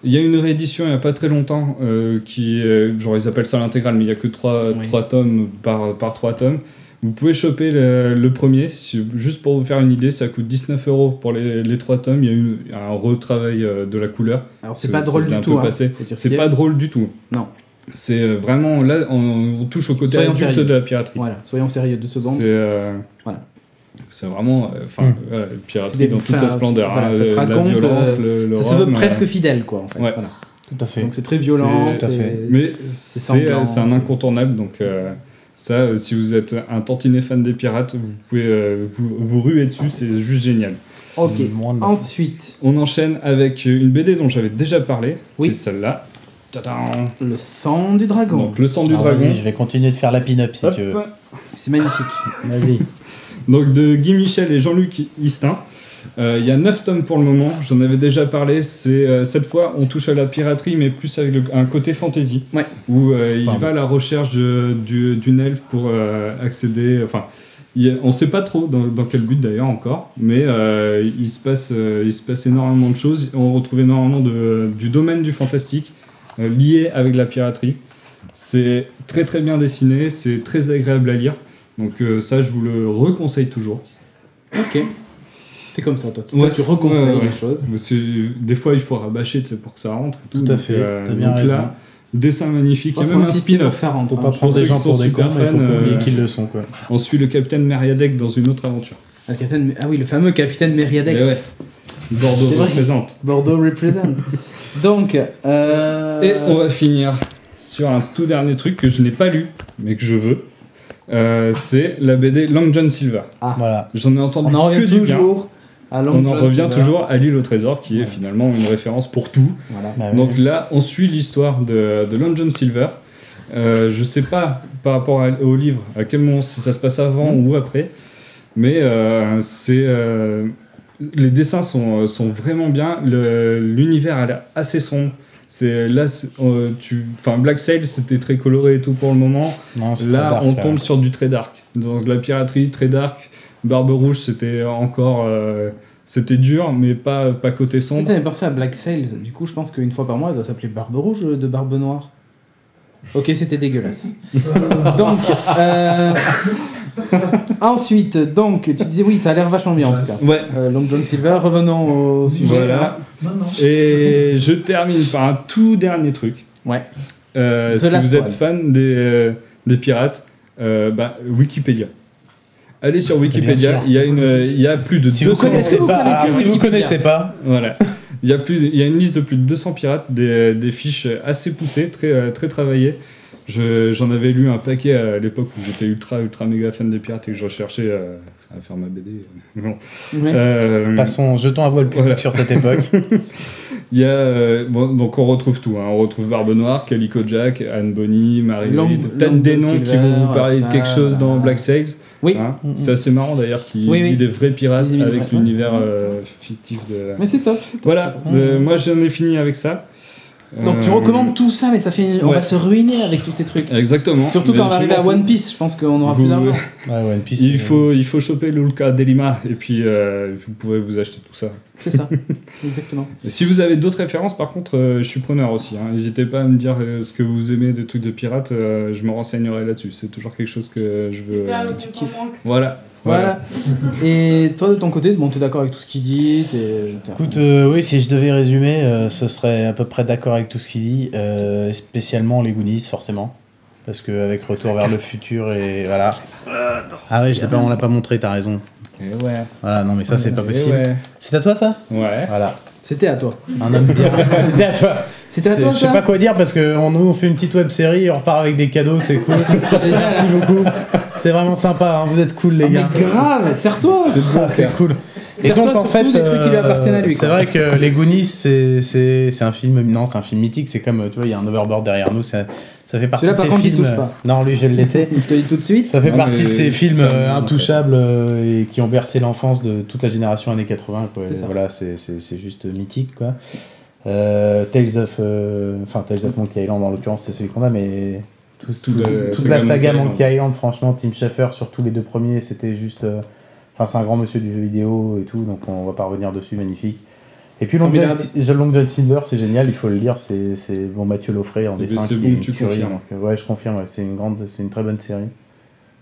Il y a une réédition il n'y a pas très longtemps qui genre ils appellent ça l'intégrale, mais il n'y a que 3 tomes par 3 tomes. Vous pouvez choper le premier, juste pour vous faire une idée, ça coûte 19€ pour les 3 tomes. Il y a eu un retravail de la couleur.
Alors, c'est pas drôle du tout.
Passé.
Faut dire
C'est
qu'il y a-
pas drôle du tout.
Non.
C'est vraiment, là, on touche au côté
Soyons
adulte
sérieux.
de la piraterie.
Voilà, soyons sérieux 2 secondes.
C'est c'est vraiment voilà, piraterie
C'est des-
dans toute sa
enfin,
splendeur.
voilà,
hein,
ça te
la
raconte,
violence, le
Ça se veut
rhum,
presque fidèle, quoi, en fait.
ouais.
Voilà.
Tout à fait.
Donc c'est très violent.
C'est-
tout à fait.
Mais
sanglant,
c'est un
c'est-
incontournable, donc ça, si vous êtes un tantinet fan des pirates, vous pouvez vous ruer dessus, c'est juste génial.
Ok.
Moins de la-
Ensuite,
On enchaîne avec une BD dont j'avais déjà parlé,
Oui.
c'est celle-là. Tadam.
le sang du dragon.
Donc le sang du
Alors,
dragon.
vas-y, je vais continuer de faire la pin-up si
Hop.
tu veux.
C'est magnifique.
Vas-y.
Donc de Guy Michel et Jean-Luc Istin. Il y a 9 tomes pour le moment, j'en avais déjà parlé. Cette fois, on touche à la piraterie, mais plus avec un côté fantasy,
Ouais.
où il
Pardon.
va à la recherche d'une elfe pour accéder. Enfin, on ne sait pas trop dans quel but d'ailleurs encore, mais il se passe énormément de choses. On retrouve énormément du domaine du fantastique lié avec la piraterie. C'est très très bien dessiné, c'est très agréable à lire. Donc ça, je vous le reconseille toujours.
Ok. T'es comme ça, toi.
Ouais.
Toi, tu reconseilles
Ouais.
les choses.
Mais des fois, il faut rabâcher pour que ça rentre. Et
Tout à fait, t'as bien
donc
raison.
là, dessin magnifique. Il y a
Faut
même un
insister pour
spin-off.
que ça rentre.
Faut
hein.
pas prendre
ceux
des gens
qui sont
pour des cons,
super
mais il faut
fans,
oublier qu'ils le sont, quoi.
On suit le capitaine Meriadec dans une autre aventure.
Ah oui, le fameux capitaine Meriadec.
Et ouais. Bordeaux
C'est vrai.
représente.
Bordeaux represent. Donc,
Et on va finir sur un tout dernier truc que je n'ai pas lu, mais que je veux. C'est la BD Long John Silver.
Voilà.
J'en ai entendu
on en
que
revient
du bien.
toujours à Long
On en
John
revient
Silver.
toujours à l'île au trésor, qui est finalement une référence pour tout.
Voilà.
Bah ouais.
Donc là, on suit l'histoire de Long John Silver. Je sais pas par rapport au livre à quel moment, si ça se passe avant ou après, mais les dessins sont vraiment bien. L'univers a l'air assez sombre. Black Sail, c'était très coloré et tout pour le moment.
Non, c'est
Là,
très dark,
on
là.
tombe sur du très dark. Dans de la piraterie très dark. Barbe Rouge, c'était encore c'était dur, mais pas côté
Tu sais,
sombre.
ça m'a pensé à Black Sails. Du coup, je pense qu'une fois par mois, elle doit s'appeler Barbe Rouge de Barbe Noire. Ok, c'était dégueulasse. Donc, ensuite, donc, tu disais oui, ça a l'air vachement bien en tout cas.
Ouais.
Long John Silver, revenons au sujet.
Voilà. Et je termine par un tout dernier truc.
Ouais.
Si
Last
vous êtes
One.
fan des pirates, Wikipédia. Allez sur Wikipédia, il y a plus de
Si
200...
vous connaissez pas, si vous connaissez pas,
Voilà. Il y a une liste de plus de 200 pirates, des fiches assez poussées, très travaillées. J'en avais lu un paquet à l'époque où j'étais ultra méga fan des pirates et que je recherchais à faire ma BD. Bon.
Ouais.
passons, jetons un voile public sur cette époque.
Il y a donc on retrouve tout, hein. On retrouve Barbe Noire, Calico Jack, Anne Bonny, Mary Read, peut-être des noms qui vont vous parler de quelque chose dans Black Sails.
Oui.
Hein. C'est assez marrant d'ailleurs qu'il vit des vrais pirates
Des
avec
vrais,
l'univers fictif de.
Mais c'est top.
Voilà, moi j'en ai fini avec ça.
Donc tu recommandes tout ça, mais ça fait on va se ruiner avec tous ces trucs.
Exactement.
Surtout
Mais
quand on va
je
arriver à
m'en fous.
One Piece, je pense qu'on aura plus d'argent.
Ouais, One Piece.
Il faut choper Lulka Delima et puis vous pouvez vous acheter tout ça.
C'est ça, exactement.
Et si vous avez d'autres références, par contre, je suis preneur aussi. Hein. N'hésitez pas à me dire ce que vous aimez des trucs de pirates, je me renseignerai là-dessus. C'est toujours quelque chose que je veux.
Tu kiffes.
Voilà. Et toi de ton côté, bon, t'es d'accord avec tout ce qu'il dit
Écoute, oui, si je devais résumer, ce serait à peu près d'accord avec tout ce qu'il dit, spécialement les Goonies, forcément. Parce qu'avec Retour vers le futur et voilà. Ah ouais, on l'a pas montré, t'as raison.
Et ouais.
Voilà, non mais ça c'est pas
Et
possible.
ouais.
C'est à toi ça?
Ouais.
Voilà.
C'était à toi.
Un homme bien. C'était à toi.
C'était à toi,
Je sais
ça
pas quoi dire parce que on fait une petite web série et on repart avec des cadeaux, c'est cool. Merci beaucoup. C'est vraiment sympa, hein, vous êtes cool les gars.
Mais grave, serre-toi.
C'est cool. Et
Serre-toi
donc en
surtout
fait,
des trucs qui lui appartiennent à lui,
c'est
quoi.
vrai que les Goonies, c'est un film, non, c'est un film mythique. C'est comme, tu vois, il y a un overboard derrière nous. Ça fait partie
Celui-là,
de
par
ces
contre, il
films.
touche pas.
Non, lui, je vais le laisser.
Je te le dis tout de suite.
Ça fait
Non,
partie
mais
de ces films
ça me
intouchables et qui ont bercé l'enfance de toute la génération années 80. Quoi.
C'est ça.
Voilà, c'est juste mythique, quoi. Tales of Monkey Island, en l'occurrence, c'est celui qu'on a, mais toute la saga Monkey Island, franchement, Tim Schafer sur tous les deux premiers, c'était juste. Enfin, c'est un grand monsieur du jeu vidéo et tout, donc on va pas revenir dessus, magnifique. Et puis Long John Silver, c'est génial, il faut le dire, c'est bon Mathieu Loffray en dessin.
C'est
qui
bon,
est une
tu
tuerie,
confirmes.
donc, ouais, je confirme, ouais, c'est une très bonne série.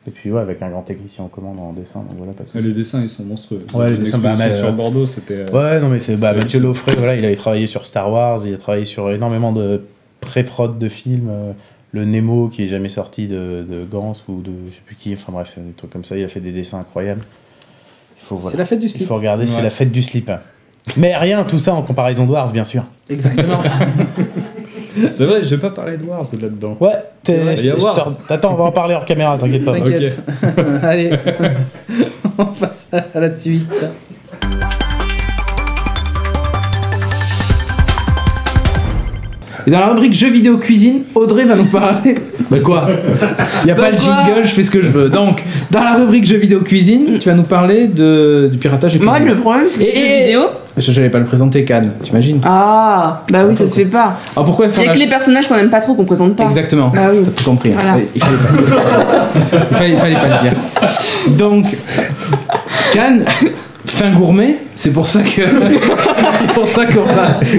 Et puis ouais, avec un grand technicien en commande en dessin, donc voilà. Parce que...
Les dessins ils sont monstrueux.
Ouais, les dessins,
sur Bordeaux, c'était.
Ouais, non mais c'est
c'était
Mathieu
aussi.
Loffray, voilà, il avait travaillé sur Star Wars, il a travaillé sur énormément de pré-prod de films. Le Nemo qui est jamais sorti de Gans ou de je sais plus qui, enfin bref, des trucs comme ça, il a fait des dessins incroyables.
C'est la fête du
Il
slip.
faut regarder, c'est
Ouais.
la fête du slip. Mais rien, tout ça en comparaison de Wars, bien sûr.
Exactement.
C'est vrai, j'ai pas parlé de Wars là-dedans.
Ouais,
Il y a Wars.
attends, on va en parler hors caméra, t'inquiète pas.
T'inquiète. Allez, on passe à la suite. Et dans la rubrique jeux vidéo cuisine, Audrey va nous parler. Bah quoi? Il n'y a pas le jingle, je fais ce que je veux. Donc, dans la rubrique jeux vidéo cuisine, tu vas nous parler du piratage de
Moi,
cuisine.
le problème, c'est que les jeux vidéo.
Je n'allais pas le présenter, Cannes, t'imagines?
Ah, bah oui, ça se fait pas.
Alors pourquoi est-ce
Il y
qu'on
a que
a-
les personnages qu'on aime pas trop qu'on présente pas.
Exactement.
Bah oui.
T'as tout compris. Hein.
Voilà.
Il fallait pas le dire. Donc, Cannes, fin gourmet, c'est pour ça que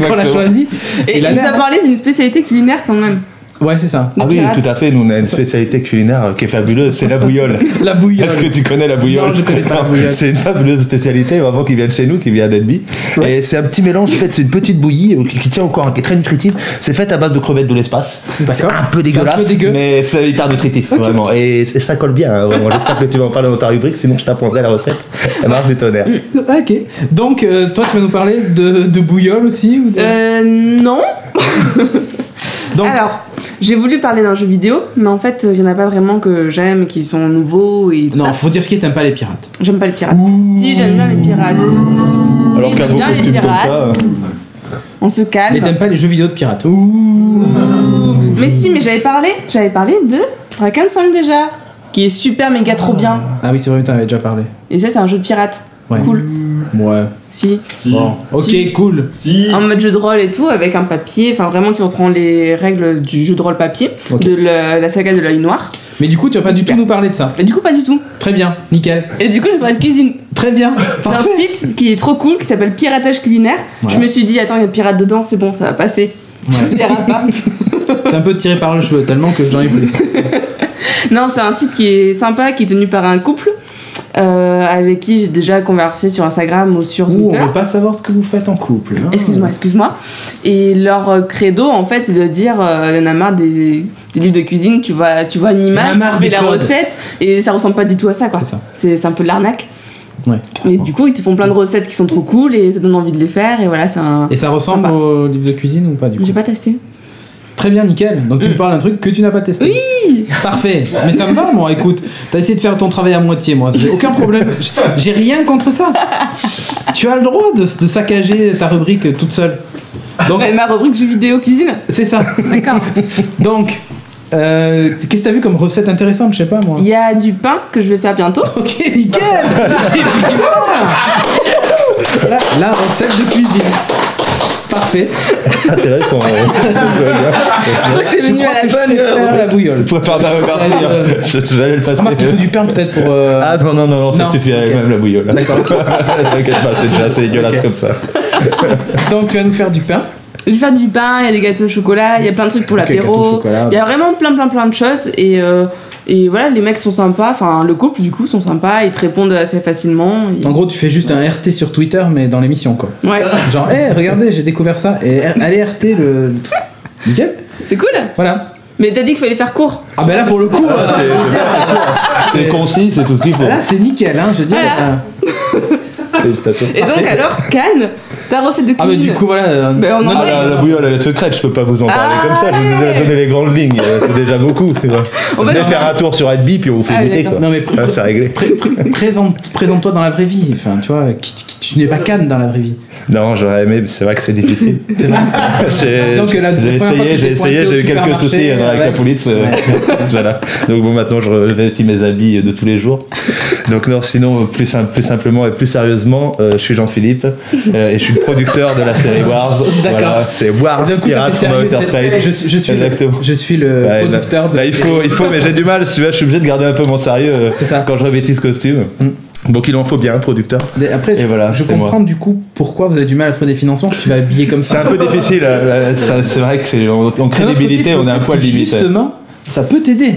qu'on l'a choisi.
Et
il a
il nous a
l'air-
parlé d'une spécialité culinaire quand même.
Ouais, c'est ça.
Ah oui,
Pirate.
tout à fait. Nous, on a une spécialité culinaire qui est fabuleuse, c'est la bouillole.
La bouillole.
Est-ce que tu connais la bouillole?
Non, je connais pas la bouillole.
C'est une fabuleuse spécialité, vraiment, qui vient de chez nous, qui vient d'Edby.
Ouais.
Et c'est un petit mélange, en fait, c'est une petite bouillie qui tient encore, qui est très nutritive. C'est fait à base de crevettes de l'espace. C'est
D'accord.
un peu dégueulasse,
Un peu dégueu.
mais c'est hyper nutritif, vraiment. Et ça colle bien, hein, vraiment. J'espère que tu vas en parler dans ta rubrique, sinon je t'apprendrai la recette. Elle marche du tonnerre.
Ok. Donc, toi, tu vas nous parler de bouillole aussi ou de...
Non.
Donc,
Alors, j'ai voulu parler d'un jeu vidéo, mais en fait, il y en a pas vraiment que j'aime et qui sont nouveaux et tout
non,
ça.
faut dire ce qui est, t'aimes pas les pirates.
J'aime pas les pirates. Si, j'aime bien les pirates.
Alors
Si,
qu'il y a
j'aime bien
beaucoup de
les
pubs comme
pirates.
ça.
On se calme.
Mais t'aimes pas les jeux vidéo de pirates. Ouh.
Mais si, mais j'avais parlé de Dragon 5 déjà, qui est super méga trop bien.
Ah oui, c'est vrai, t'en avais déjà parlé.
Et ça, c'est un jeu de pirate.
Ouais.
Cool.
Ouais.
Si.
Bon. Ok,
Si.
cool.
Si.
En mode jeu de rôle et tout, avec un papier, enfin vraiment qui reprend les règles du jeu de rôle papier,
Ok.
de la saga de l'œil noir.
Mais du coup, tu vas pas du
Super.
tout nous parler de ça.
Mais du coup, pas du tout.
Très bien, nickel.
Et du coup, je parle de cuisine.
Très bien.
Un
Parfait.
site qui est trop cool, qui s'appelle Piratage Culinaire.
Voilà.
Je me suis dit, attends, il y a de pirates dedans, c'est bon, ça va passer.
Ouais.
Ça se verra pas.
C'est un peu tiré par le cheveu, tellement que j'en ai plus.
Non, c'est un site qui est sympa, qui est tenu par un couple avec qui j'ai déjà conversé sur Instagram ou sur Twitter.
On veut pas savoir ce que vous faites en couple. Hein.
Excuse-moi. Et leur credo, en fait, c'est de dire il y en a marre des livres de cuisine, tu vois une image, tu fais la recette, et ça ressemble pas du tout à ça, quoi. C'est un peu de l'arnaque.
Ouais,
et du coup, ils te font plein de recettes qui sont trop cool et ça donne envie de les faire, et voilà, c'est un.
Et ça ressemble au livre de cuisine ou pas, du coup?
J'ai pas testé.
Très bien, nickel. Donc tu me parles d'un truc que tu n'as pas testé.
Oui.
Parfait. Mais ça me va, moi. Écoute, t'as essayé de faire ton travail à moitié, moi. J'ai aucun problème. J'ai rien contre ça. Tu as le droit de saccager ta rubrique toute seule. Donc,
ma rubrique jeux vidéo cuisine.
C'est ça.
D'accord.
Donc, qu'est-ce que t'as vu comme recette intéressante? Je sais pas, moi.
Il y a du pain que je vais faire bientôt.
Ok, nickel. J'ai vu du pain. La recette de cuisine. Parfait.
Intéressant.
T'es venu à la bonne.
Faire la bouillole.
Je préfère pas remercier. J'allais le passer.
Remarque, il faut du pain peut-être pour.
Ah non, ça suffirait même la bouillole.
D'accord.
T'inquiète pas, c'est déjà assez dégueulasse comme ça.
Donc tu vas nous faire du pain.
Je vais faire du pain, il y a des gâteaux au chocolat, il y a plein de trucs pour l'apéro. Il y a vraiment plein de choses et voilà, les mecs sont sympas, enfin le couple du coup sont sympas, ils te répondent assez facilement.
En gros, tu fais juste un RT sur Twitter mais dans l'émission quoi.
Ouais.
Genre, regardez, j'ai découvert ça et allez RT le truc. Nickel.
C'est cool.
Voilà.
Mais t'as dit qu'il fallait faire court.
Ah bah là pour le coup,
c'est concis, c'est tout ce qu'il faut.
Là c'est nickel, hein, je veux dire.
Et donc alors, Cannes, ta recette de cuisine.
Ah bah du coup voilà.
La bouillole elle est secrète, je peux pas vous en parler comme ça, je vous ai donné les grandes lignes, c'est déjà beaucoup. Venez faire un tour sur Adbi puis on vous fait goûter quoi.
Non mais
c'est réglé.
Présente-toi dans la vraie vie, enfin tu vois, tu n'es pas Cannes dans la vraie vie.
Non, j'aurais aimé, mais c'est vrai que c'est difficile.
C'est vrai.
J'ai essayé, j'ai eu quelques soucis avec la police. Voilà. Donc bon, maintenant je revêtis mes habits de tous les jours. Donc non, sinon plus simplement et plus sérieusement, je suis Jean-Philippe et je suis le producteur de la série Wars.
D'accord.
Voilà, c'est Wars Pirates from Outer Space.
Je suis le producteur de.
Là, il faut, mais j'ai du mal. Si je suis obligé de garder un peu mon sérieux quand je revêtis ce costume. Donc il en faut bien un producteur.
Après, je comprends du coup pourquoi vous avez du mal à trouver des financements. Tu vas habiller comme ça.
C'est un peu difficile. C'est vrai que en crédibilité, on est un poil limité.
Justement, ça peut t'aider.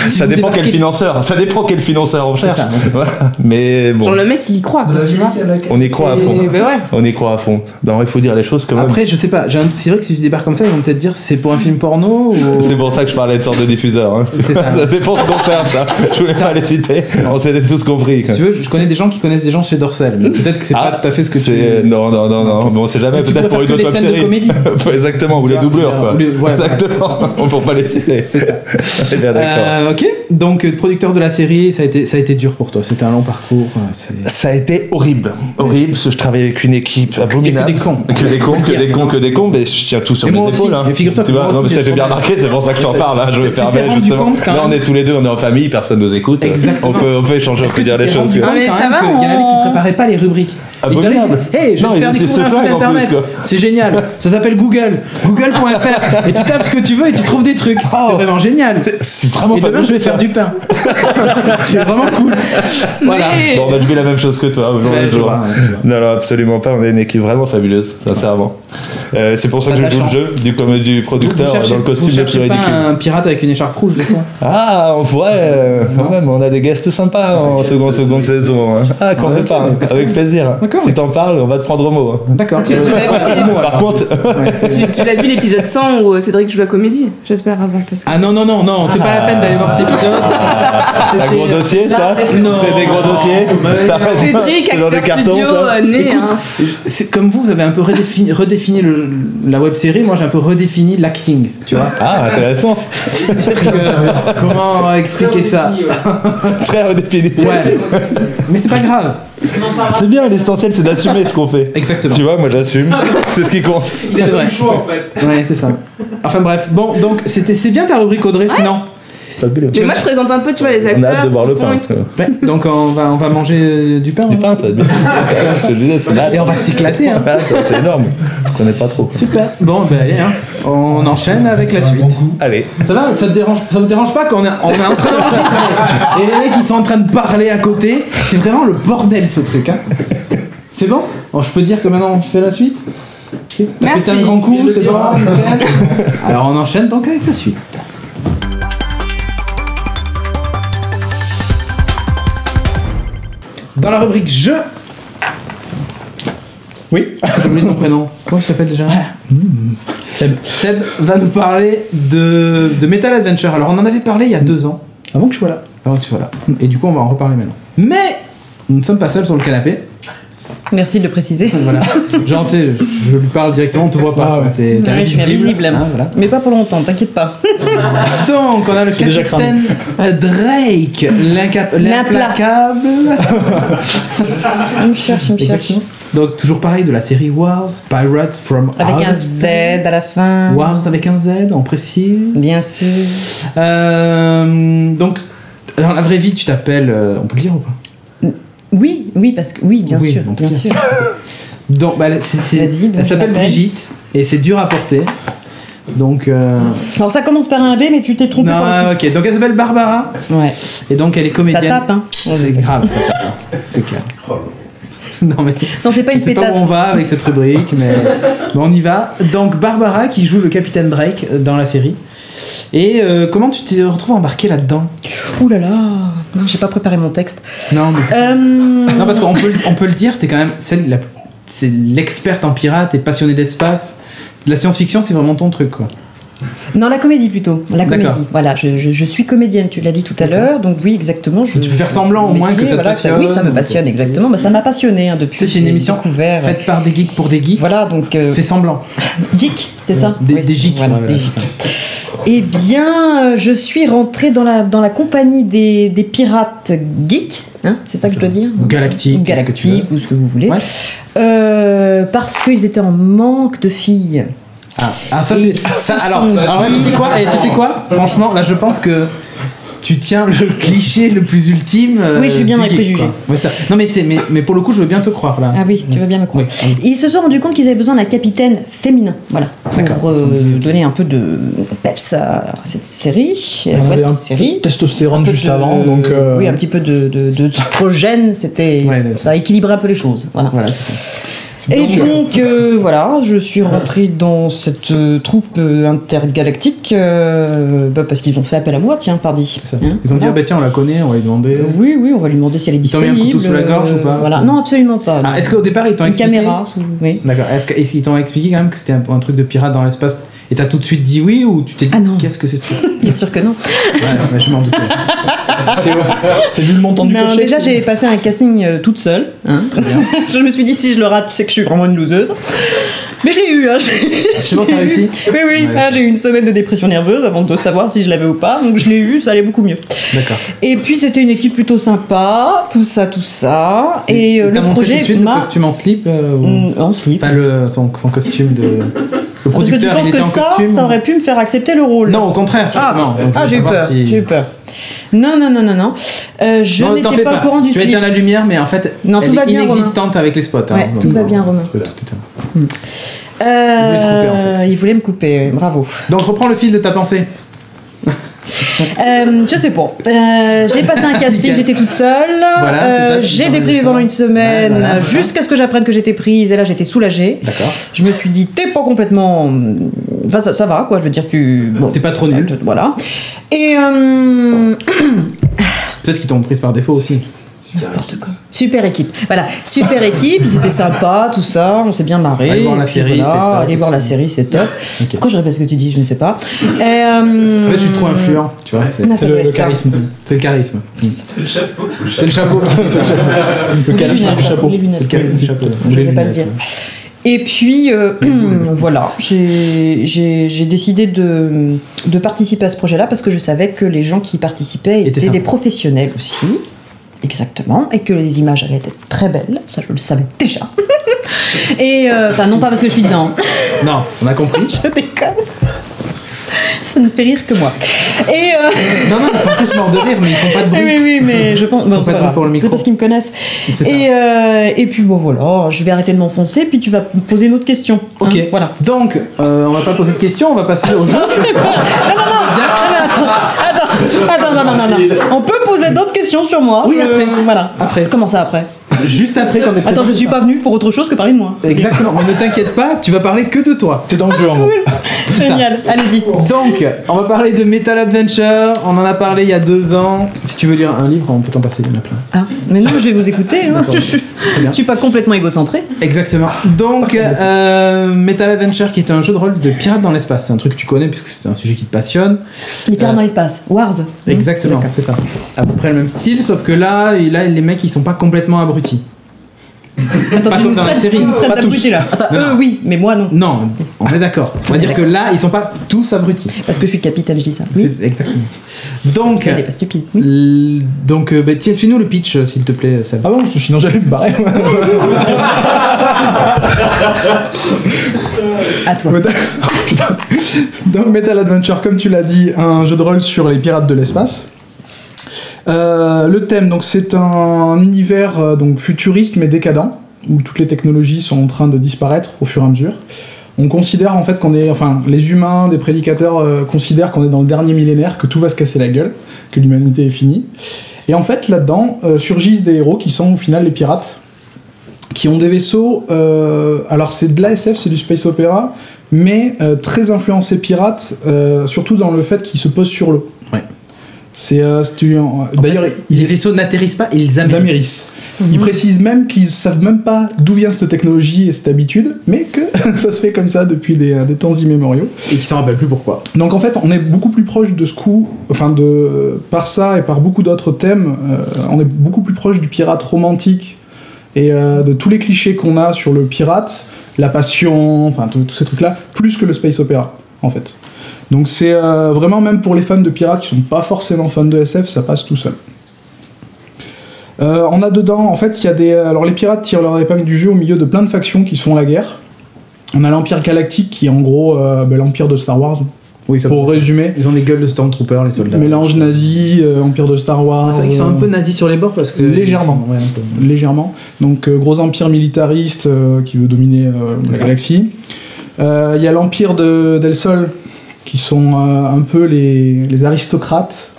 Ça dépend quel financeur. Ça dépend quel financeur on cherche. Voilà. Mais bon.
Genre le mec il y croit quoi, tu vois.
On y croit à fond.
Ben ouais.
On y croit à fond. Non, il faut dire les choses quand même.
Après, je sais pas. C'est vrai que si tu débarques comme ça, ils vont peut-être dire c'est pour un film porno ou.
C'est pour ça que je parlais de sorte de diffuseur. Hein. Ça dépend ce qu'on cherche. Hein. Je voulais pas les citer. On s'est tous compris.
Si tu veux, je connais des gens qui connaissent des gens chez Dorsel. Mais peut-être que c'est pas tout à fait ce que tu.
Non. Bon, on sait jamais. Peut-être pour une autre web série. Exactement. Ou les doubleurs. Quoi. Exactement. On peut pas les citer. C'est bien d'accord.
Ok. Donc producteur de la série, ça a été dur pour toi. C'était un long parcours.
Ça a été horrible, parce que je travaillais avec une équipe abominable. Que des cons, mais je tiens tout sur mes épaules. Hein.
Figure-toi que
non, mais ça j'ai bien remarqué, c'est pour ça que je t'en parle. Hein. Je me permets justement. Là, on est tous les deux, on est en famille, personne nous écoute.
Exactement.
On peut échanger, on peut dire les choses.
Non mais ça va.
Il y en avait qui préparaient pas les rubriques.
Abominable.
Hey, je vais te faire découvrir un site internet. C'est génial. Ça s'appelle Google. Google.fr. Et tu tapes ce que tu veux et tu trouves des trucs. C'est vraiment génial.
C'est vraiment.
Et demain, je vais faire du pain. C'est vraiment cool. Voilà.
Bon, on a vu la même chose que toi aujourd'hui. Non, absolument pas. On est une équipe vraiment fabuleuse, sincèrement. C'est pour ça que je joue le jeu du producteur dans le costume de
ridicule. Pas un pirate avec une écharpe rouge des fois.
Ah, on pourrait. Quand même, on a des guests sympas en seconde saison. Ah, qu'on peut pas. Avec plaisir. Si t'en parles, on va te prendre au mot.
D'accord.
Par contre,
tu l'as vu l'épisode 100 où Cédric joue la comédie, j'espère avant. Parce que...
Ah non, c'est pas la peine d'aller voir cet épisode.
Un gros dossier, ça. C'est des gros dossiers.
Cédric, acteur studio né.
Écoute, comme vous avez un peu redéfini la web série, moi j'ai un peu redéfini l'acting, tu vois.
Ah, intéressant.
Comment expliquer ça?
Très redéfini.
Ouais. Mais c'est pas grave.
C'est bien, l'essentiel c'est d'assumer ce qu'on fait.
Exactement.
Tu vois, moi j'assume. C'est ce qui compte.
C'est vrai. Choix en fait. Ouais, c'est ça. Enfin bref. Bon, donc c'est bien ta rubrique Audrey, sinon.
Mais moi je présente un peu, tu vois, les acteurs.
On a hâte de voir le pain.
Ouais, donc on va manger du pain.
Du pain, ça va bien.
Et on va s'éclater. Hein.
C'est énorme. Je connais pas trop.
Super. Bon, ben allez, hein. On enchaîne avec la suite.
Allez.
Ça va? Ça vous dérange pas qu'on est en train d'enregistrer et les mecs ils sont en train de parler à côté? C'est vraiment le bordel ce truc. Hein. C'est bon? Alors, je peux dire que maintenant on fait la suite? T'as pété un grand coup, c'est bon. Alors on enchaîne donc avec la suite. Dans la rubrique jeu. Oui. J'ai oublié ton prénom. Comment tu t'appelles déjà? Seb. Seb va nous parler de Metal Adventure. Alors on en avait parlé il y a 2 ans.
Avant que je sois là.
Avant que tu sois là. Et du coup on va en reparler maintenant. Mais nous ne sommes pas seuls sur le canapé.
Merci de le préciser.
Voilà. Genre, tu sais, je lui parle directement, on te voit pas. T'es
je suis invisible.
Hein, voilà.
Mais pas pour longtemps, t'inquiète pas.
Donc, on a le capitaine Drake, l'implacable.
Il me cherche.
Donc, toujours pareil, de la série Wars, Pirates from
Avec
Outer
un Z à la fin.
Wars avec un Z, on précise.
Bien sûr.
Donc, dans la vraie vie, tu t'appelles. On peut le dire ou pas?
Oui, parce que bien sûr.
Donc, bah, elle s'appelle Brigitte et c'est dur à porter. Donc.
Alors ça commence par un B, mais tu t'es trompé pour la suite.
Ok. Donc elle s'appelle Barbara.
Ouais.
Et donc elle est comédienne.
Ça tape, hein.
C'est grave. Ça tape, hein. C'est clair. Non,
c'est pas une pétasse.
Je sais pas où on va avec cette rubrique, mais on y va. Donc Barbara qui joue le capitaine Drake dans la série. Et comment tu te retrouves embarqué là-dedans?
Ouh là là, non, j'ai pas préparé mon texte.
Non, mais non, parce qu'on peut le dire, t'es quand même c'est l'experte en pirate et passionnée d'espace. La science-fiction, c'est vraiment ton truc, quoi.
Non, la comédie plutôt. La comédie. Voilà, je suis comédienne, tu l'as dit tout à l'heure, donc oui, exactement.
Tu peux faire semblant au moins que ça te passionne.
Oui, ça me passionne, exactement. Bah, ça m'a passionné depuis.
C'est une émission faite par des geeks pour des geeks.
Voilà, donc.
Fais semblant.
Geek, c'est ça?
Des geeks.
Voilà, des geeks. Eh bien, je suis rentrée dans la compagnie des pirates geeks, hein, c'est ça que je dois dire?
Galactique
ou ce que vous voulez. Ouais. Parce qu'ils étaient en manque de filles.
Ah ça c'est ça. Alors tu sais quoi? Franchement, là je pense que tu tiens le cliché le plus ultime.
Oui, je suis bien dans les préjugés.
Ouais, non, mais pour le coup, je veux bien te croire là.
Ah oui, tu veux bien me croire. Oui. Ils se sont rendus compte qu'ils avaient besoin d'un capitaine féminin. Voilà. Pour donner un peu de peps à cette série.
On avait un série. Testostérone juste avant. Donc
oui, un petit peu d'oestrogène. C'était ça équilibrait un peu les choses. Voilà c'est ça. Et donc voilà, je suis rentrée dans cette troupe intergalactique parce qu'ils ont fait appel à moi, tiens, pardi.
Ils ont dit tiens, on la connaît, on va lui demander.
Oui, on va lui demander si elle est disponible.
Ils t'ont mis un couteau sous la gorge ou pas?
Voilà, non, absolument pas.
Ah, est-ce qu'au départ ils t'ont expliqué?
Une caméra, oui.
D'accord. Est-ce qu'ils t'ont expliqué quand même que c'était un truc de pirate dans l'espace? Et t'as tout de suite dit oui ou tu t'es dit qu'est-ce que c'est ça?
Bien sûr que non.
Ouais, je m'en doutais.
C'est vu le montant du cachet.
Déjà, j'ai passé un casting toute seule. Hein. Très bien. Je me suis dit, si je le rate, c'est que je suis vraiment une loseuse. Mais je l'ai eu. Hein.
C'est bon, t'as réussi?
Oui. Ouais. Ah, j'ai eu une semaine de dépression nerveuse avant de savoir si je l'avais ou pas. Donc je l'ai eu, ça allait beaucoup mieux.
D'accord.
Et puis c'était une équipe plutôt sympa, tout ça. Et le projet.
Tout de suite le costume en slip
en slip.
Pas son costume de. Le producteur,
parce que tu penses que ça aurait pu me faire accepter le rôle?
Non, au contraire.
J'ai eu peur. J'ai eu peur. Non. Je n'étais pas au courant du slip.
Tu as éteint la lumière, mais en fait,
elle est
inexistante avec les spots.
Ouais, tout va bien, Romain. Il voulait me couper, bravo.
Donc reprends le fil de ta pensée.
Je sais pas. J'ai passé un casting, j'étais toute seule. J'ai déprimé pendant une semaine jusqu'à ce que j'apprenne que j'étais prise. Et là, j'étais soulagée.
D'accord.
Je me suis dit, t'es pas complètement. Enfin, ça va, quoi. Je veux dire,
t'es pas trop nul.
Voilà. Et.
Peut-être qu'ils t'ont prise par défaut aussi.
N'importe quoi. Super équipe. Voilà, super équipe, ils étaient sympas, tout ça, on s'est bien marré.
Allez voir la série, c'est top.
Allez voir la série, c'est top. Okay. Pourquoi je répète ce que tu dis, je ne sais pas.
En fait, je suis trop influent, tu vois. C'est
le charisme.
C'est le charisme.
C'est le chapeau.
C'est le chapeau.
Le charisme du chapeau.
C'est le chapeau.
Je ne vais pas le dire. Et puis, voilà, j'ai décidé de participer à ce projet-là parce que je savais que les gens qui participaient étaient des professionnels aussi. Exactement, et que les images allaient être très belles, ça je le savais déjà. Et enfin, non pas parce que je suis dedans.
Non, on a compris.
Je déconne. Ça ne fait rire que moi. Et
Non, ils sont tous morts de rire, mais ils font pas de bruit.
Oui, mais je pense.
Ils font pas de bruit pour le micro.
C'est parce qu'ils me connaissent. Et puis bon, voilà, je vais arrêter de m'enfoncer, puis tu vas me poser une autre question.
Ok,
voilà.
Donc, on va pas poser de questions, on va passer au jeu. Attends,
on peut poser d'autres questions sur moi.
Oui, après.
Voilà.
Après.
Comment ça après?
juste après qu'on ait
Attends, je suis pas venu pour autre chose que parler de moi.
Exactement, mais ne t'inquiète pas, tu vas parler que de toi. T'es dans le jeu en gros.
Génial, allez-y.
Donc, on va parler de Metal Adventure, on en a parlé il y a 2 ans. Si tu veux lire un livre, on peut t'en passer, il y en a plein.
Ah, mais non, je vais vous écouter. Hein. Je suis pas complètement égocentré.
Exactement. Donc, Metal Adventure qui est un jeu de rôle de pirates dans l'espace. C'est un truc que tu connais puisque c'est un sujet qui te passionne.
Les pirates dans l'espace, Wars.
Exactement, c'est ça. À peu près le même style, sauf que là, les mecs ils sont pas complètement abrutis.
Attends,
pas
tu
comme
nous
dans la
traites
série. Pas
d'abrutis
tous.
là. Attends,
Non, non.
oui, mais moi non.
Non, on est d'accord. On va dire que là, ils sont pas tous abrutis.
Parce que je suis capitaine, je dis ça. Oui.
C'est exactement. Donc,
Elle est pas stupide. Oui.
tiens, fais-nous le pitch, s'il te plaît, Seb.
Ah bon, parce que sinon j'allais me barrer.
À toi.
Donc Metal Adventure, comme tu l'as dit, un jeu de rôle sur les pirates de l'espace. Le thème, donc c'est un univers donc futuriste mais décadent, où toutes les technologies sont en train de disparaître au fur et à mesure. On considère en fait les humains, des prédicateurs considèrent qu'on est dans le dernier millénaire, que tout va se casser la gueule, que l'humanité est finie. Et en fait là-dedans surgissent des héros qui sont au final les pirates, qui ont des vaisseaux, alors c'est de l'ASF, c'est du space opéra, mais très influencé pirate, surtout dans le fait qu'ils se posent sur l'eau.
Ouais.
D'ailleurs,
les vaisseaux n'atterrissent pas, ils amérissent.
Ils précisent même qu'ils savent même pas d'où vient cette technologie et cette habitude, mais que ça se fait comme ça depuis des temps immémoriaux.
Et qu'ils s'en rappellent plus pourquoi.
Donc en fait, on est beaucoup plus proche de ce coup, par ça et par beaucoup d'autres thèmes, on est beaucoup plus proche du pirate romantique et de tous les clichés qu'on a sur le pirate, la passion, tous ces trucs-là, plus que le space opéra, en fait. Donc c'est vraiment, même pour les fans de pirates qui sont pas forcément fans de SF, ça passe tout seul. On a dedans, en fait, il y a des... Alors les pirates tirent leur épingle du jeu au milieu de plein de factions qui se font la guerre. On a l'Empire Galactique qui est en gros l'Empire de Star Wars.
Oui, ça
pour résumer.
Ils ont des gueules de Stormtroopers, les soldats.
Mélange nazi, Empire de Star Wars.
C'est vrai qu'ils sont un peu nazis sur les bords parce que...
Légèrement.
Ouais, un peu.
Légèrement. Donc gros empire militariste qui veut dominer la galaxie. Il y a l'Empire d'El Sol qui sont un peu les aristocrates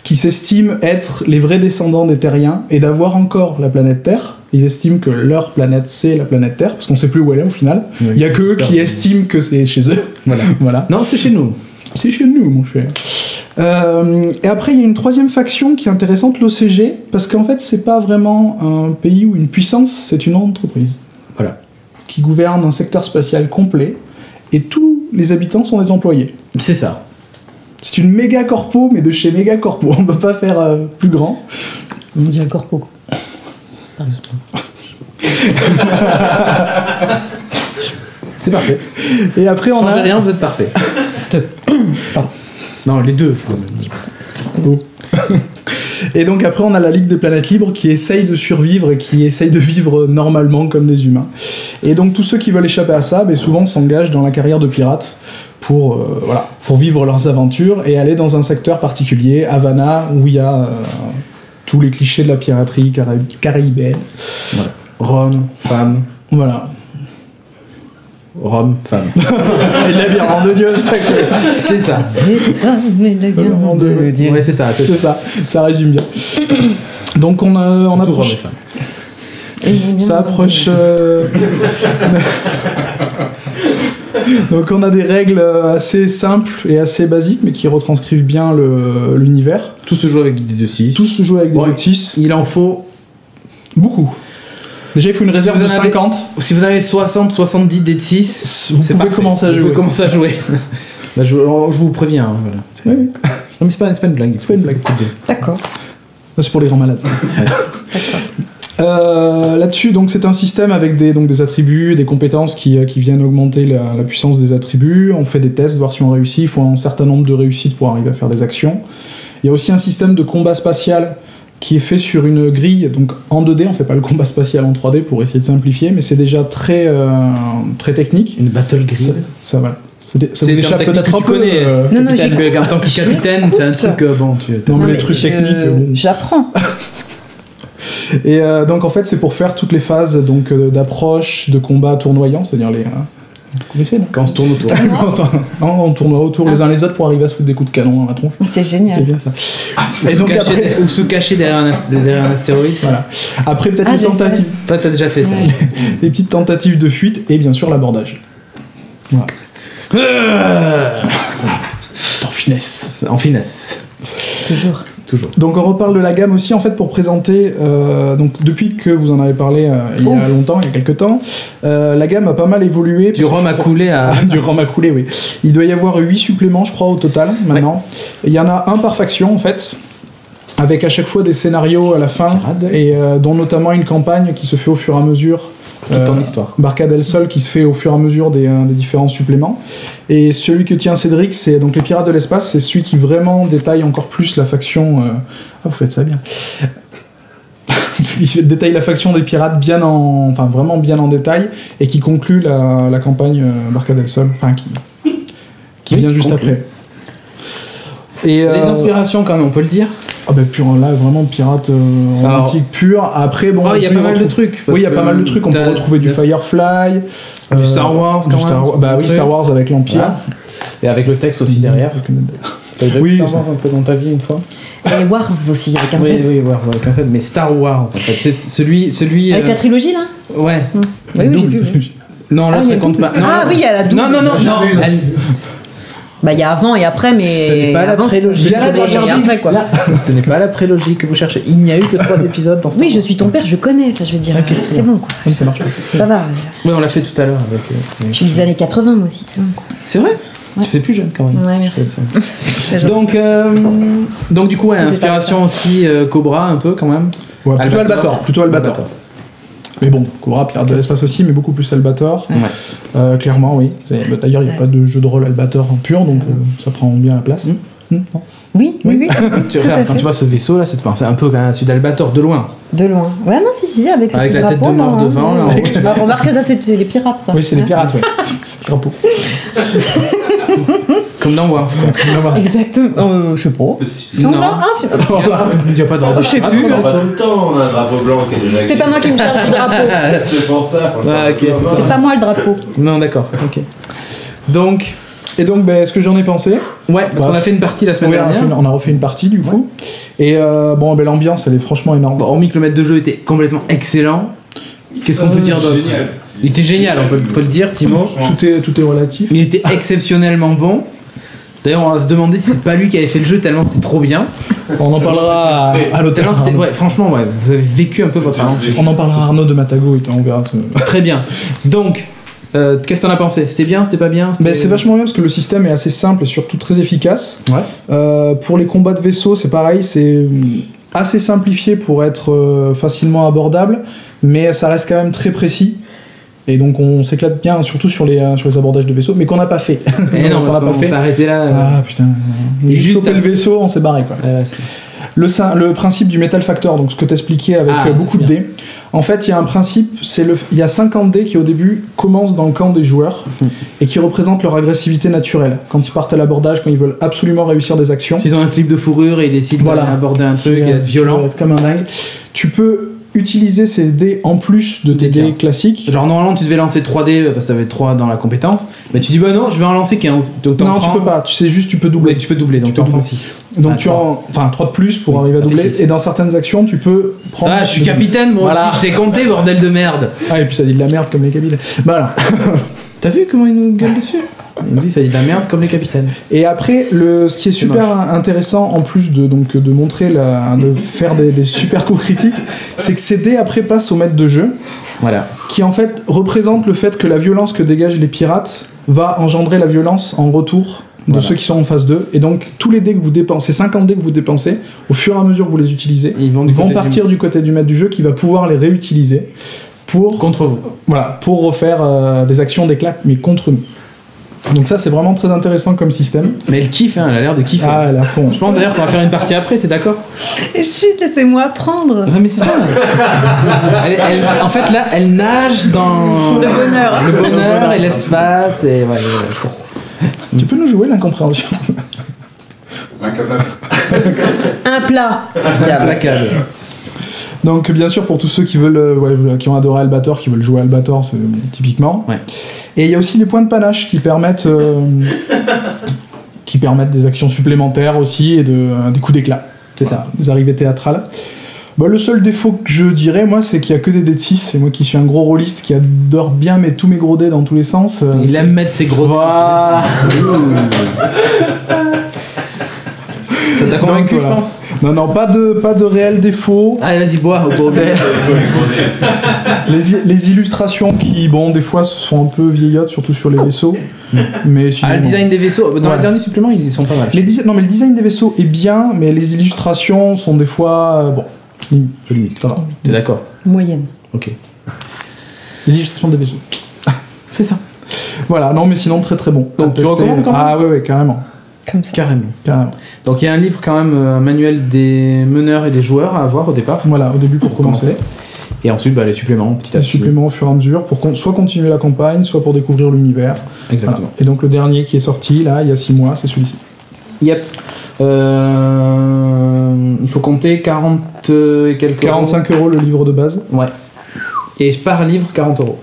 qui s'estiment être les vrais descendants des Terriens et d'avoir encore la planète Terre. Ils estiment que leur planète, c'est la planète Terre, parce qu'on sait plus où elle est au final. Oui, il y a que eux qui estiment que c'est chez eux. Voilà.
Non, c'est chez nous.
C'est chez nous, mon cher. Et après, il y a une troisième faction qui est intéressante, l'OCG, parce qu'en fait, c'est pas vraiment un pays ou une puissance, c'est une entreprise.
Voilà.
Qui gouverne un secteur spatial complet, et tous les habitants sont des employés.
C'est ça.
C'est une méga corpo, mais de chez méga corpo. On peut pas faire plus grand.
On dit un corpo. Par
C'est parfait. Et après, on a...
rien, vous êtes parfait. Non, les deux, je crois.
Et donc après, on a la Ligue des Planètes Libres qui essaye de survivre et qui essaye de vivre normalement comme des humains. Et donc tous ceux qui veulent échapper à ça, souvent s'engagent dans la carrière de pirates pour vivre leurs aventures et aller dans un secteur particulier, Havana, où il y a tous les clichés de la piraterie caribéenne.
Voilà. Rome, femme.
Voilà.
Rome, femme.
Et la bière de Dieu, c'est ça que...
C'est ça.
Mais la bière de Dieu.
Ouais, c'est ça.
C'est ça. Ça résume bien. Donc on approche... Ça approche... Donc on a des règles assez simples et assez basiques, mais qui retranscrivent bien l'univers.
Tout se joue avec des 2-6.
Tout se joue avec des 2-6.
Il en faut
beaucoup. Déjà, il faut une réserve de 50.
Si vous avez 60, 70 dés de 6,
vous pouvez commencer à jouer.
Vous pouvez commencer à jouer. Bah, je vous préviens. Hein, voilà.
Oui.
Non, mais c'est pas une blague.
C'est pas une blague.
D'accord.
C'est pour les grands malades. Là-dessus, donc, c'est un système avec des attributs, des compétences qui viennent augmenter la puissance des attributs. On fait des tests, voir si on réussit. Il faut un certain nombre de réussites pour arriver à faire des actions. Il y a aussi un système de combat spatial qui est fait sur une grille, donc en 2D, on fait pas le combat spatial en 3D pour essayer de simplifier, mais c'est déjà très technique.
Une battle grille.
Ça voilà. Ça
c'est
déjà peut-être
tu connais. En tant que capitaine, c'est un truc bon.
Non, mais les trucs techniques.
J'apprends.
Et donc en fait, c'est pour faire toutes les phases donc d'approche, de combat tournoyant, c'est-à-dire Vous connaissez, non?
Quand on se tourne autour.
Non, on tourne autour les uns les autres pour arriver à se foutre des coups de canon dans la tronche.
C'est génial.
C'est bien ça.
Et donc après, ou se cacher derrière un astéroïde.
Voilà. Après, peut-être les tentatives.
Toi, t'as déjà fait ça.
Les petites tentatives de fuite et bien sûr l'abordage. Voilà. En finesse.
Toujours.
Donc on reparle de la gamme aussi en fait pour présenter, donc depuis que vous en avez parlé il y a longtemps, il y a quelques temps, la gamme a pas mal évolué.
Du rhum à couler à...
Du rhum à couler, oui. Il doit y avoir 8 suppléments je crois au total maintenant. Il y en a un par faction en fait, avec à chaque fois des scénarios à la fin, et dont notamment une campagne qui se fait au fur et à mesure.
Tout en histoire.
Barca del Sol qui se fait au fur et à mesure des différents suppléments. Et celui que tient Cédric, c'est donc les Pirates de l'Espace, c'est celui qui vraiment détaille encore plus la faction. Ah, vous faites ça bien. Qui détaille la faction des pirates vraiment bien en détail et qui conclut la campagne Barca del Sol, enfin qui vient juste après. Et,
les inspirations quand même, on peut le dire.
Ah bah pur, là vraiment pirate romantique pur. Après bon,
il y a pas mal de trucs.
Oui, il y a pas mal de trucs. On peut retrouver du Firefly,
du Star Wars,
bah oui, Star Wars avec l'Empire. Voilà.
Et avec le texte aussi derrière. T'as déjà vu Star Wars un peu dans ta vie une fois?
Et Wars aussi avec un Z.
Oui, Wars avec un Z, mais Star Wars en fait. C'est celui.
Avec la trilogie là?
Ouais.
Oui, j'ai vu.
Non, l'autre elle compte pas.
Ah oui, il y a la double.
Non.
Bah il y a avant et après, mais
ce n'est pas la prélogie. Ce n'est pas la prélogie que vous cherchez. Il n'y a eu que 3 épisodes dans Star Wars.
Oui, je suis ton père, je connais. Enfin, je veux dire, c'est bon quoi.
Oui, ça marche.
Ça va.
Oui, on l'a fait tout à l'heure avec.
Je suis des années 80 moi aussi, c'est bon quoi.
C'est vrai. Tu fais plus jeune quand même.
Ouais, merci.
Donc du coup, ouais, inspiration aussi Cobra un peu quand même.
Ouais, plutôt Albator. Mais bon, Cobra, Pirate de l'Espace aussi, mais beaucoup plus Albator. Ouais. Clairement, oui. D'ailleurs, il n'y a pas de jeu de rôle Albator en pur, donc ça prend bien la place. Non
oui.
Tu regardes, quand tu vois ce vaisseau là, c'est un peu quand même celui d'Albator, de loin.
De loin. Ouais, non, si, avec le petit
la
drapeau,
tête de mort devant. Là,
bah, remarque que ça, c'est les pirates, ça.
Oui, c'est les pirates, ouais. C'est le drapeau.
Comme dans Wars, quoi.
Exactement. Je sais pas.
Non. Il n'y a pas de drapeau.
Je sais plus.
Pas tout le temps, on a un drapeau blanc qui est déjà.
C'est pas moi qui me charge du drapeau.
C'est pour ça.
C'est pas moi le drapeau.
Non, d'accord. Ok. Donc.
Et donc, ce que j'en ai pensé.
Ouais, parce qu'on a fait une partie la semaine dernière.
On a refait une partie du coup. Et l'ambiance, elle est franchement énorme.
Bon, hormis que le maître de jeu était complètement excellent. Qu'est-ce qu'on peut dire d'autre? Il était génial, on peut le dire, Timo.
Tout est relatif.
Il était exceptionnellement bon. D'ailleurs, on va se demander si c'est pas lui qui avait fait le jeu tellement c'est trop bien.
On en parlera à l'hôtel.
Franchement, vous avez vécu un peu votre aventure.
On en parlera à Arnaud de Matago, on verra.
Très bien. Donc, qu'est-ce que t'en as pensé? C'était bien, c'était pas bien?
C'est vachement bien parce que le système est assez simple et surtout très efficace.
Ouais.
Pour les combats de vaisseaux, c'est pareil, c'est assez simplifié pour être facilement abordable, mais ça reste quand même très précis. Et donc on s'éclate bien, surtout sur les abordages de vaisseaux, mais qu'on n'a pas fait.
Et non, on s'est arrêté là.
Ah putain. Juste le vaisseau, on s'est barré quoi. Le principe du Metal Factor, donc ce que t'expliquais avec beaucoup de dés. En fait, il y a un principe, il y a 50 dés qui au début commencent dans le camp des joueurs et qui représentent leur agressivité naturelle. Quand ils partent à l'abordage, quand ils veulent absolument réussir des actions.
S'ils ont un slip de fourrure et ils décident d'aborder un truc et d'être violent.
Être comme un dingue. Tu peux utiliser ces dés en plus de tes dés classiques.
Genre normalement tu devais lancer 3 dés parce que t'avais 3 dans la compétence, mais tu dis bah non, je vais en lancer 15. Donc
non, tu peux pas, tu sais juste tu peux doubler.
Ouais, tu peux doubler, donc tu en prends 6.
Donc tu en 3 de plus pour arriver à doubler, et dans certaines actions tu peux prendre.
Ah, je suis capitaine moi aussi, je sais compter, bordel de merde.
Ah, et puis ça dit de la merde comme les capitaines. Bah alors.
T'as vu comment il nous gueule dessus? Il nous dit ça dit de la merde comme les capitaines.
Et après, ce qui est super intéressant, en plus de montrer, de faire des super coups critiques, c'est que ces dés après passent au maître de jeu, qui en fait représente le fait que la violence que dégagent les pirates va engendrer la violence en retour de ceux qui sont en phase 2. Et donc tous les dés que vous dépensez, ces 50 dés que vous dépensez, au fur et à mesure que vous les utilisez, ils vont partir du côté du maître du jeu qui va pouvoir les réutiliser
contre vous.
Voilà, pour refaire des actions d'éclat, mais contre nous. Donc ça c'est vraiment très intéressant comme système.
Mais elle kiffe, elle a l'air de kiffer.
Ah, elle a fond.
Je pense d'ailleurs qu'on va faire une partie après, t'es d'accord?
Chut, laissez-moi apprendre.
Ouais, mais c'est ça. En fait là, elle nage dans le bonheur et l'espace et
Tu peux nous jouer l'incompréhension?
Incapable.
Un plat.
Implacable.
Donc bien sûr pour tous ceux qui veulent, qui ont adoré Albator, qui veulent jouer à Albator, typiquement.
Ouais.
Et il y a aussi les points de panache qui permettent des actions supplémentaires aussi et des coups d'éclat.
C'est ça.
Des arrivées théâtrales. Bah, le seul défaut que je dirais, moi, c'est qu'il y a que des dés de 6. Et moi qui suis un gros rôliste qui adore bien mettre tous mes gros dés dans tous les sens.
Il aime mettre ses gros dés.
Voilà.
Ça t'a convaincu, je pense.
Non, pas de réel défaut.
Allez, vas-y, bois au bordel.
Les illustrations qui, bon, des fois, sont un peu vieillottes, surtout sur les vaisseaux. Mais sinon,
le design des vaisseaux, dans le dernier supplément, ils sont pas mal.
Non, mais le design des vaisseaux est bien, mais les illustrations sont des fois, limite. Ça va.
T'es d'accord?
Moyenne.
Ok.
Les illustrations des vaisseaux. C'est ça. Voilà, non, mais sinon, très très bon.
Donc, tu recommandes quand même?
Ah ouais, carrément.
Comme ça.
Carrément. Donc il y a un livre quand même, un manuel des meneurs et des joueurs à avoir au départ.
Voilà, au début pour commencer.
Et ensuite les suppléments, petit à petit.
Les suppléments au fur et à mesure pour soit continuer la campagne, soit pour découvrir l'univers.
Exactement.
Voilà. Et donc le dernier qui est sorti là, il y a 6 mois, c'est celui-ci.
Yep. Il faut compter 40 et quelques
45 € le livre de base.
Ouais. Et par livre, 40 €.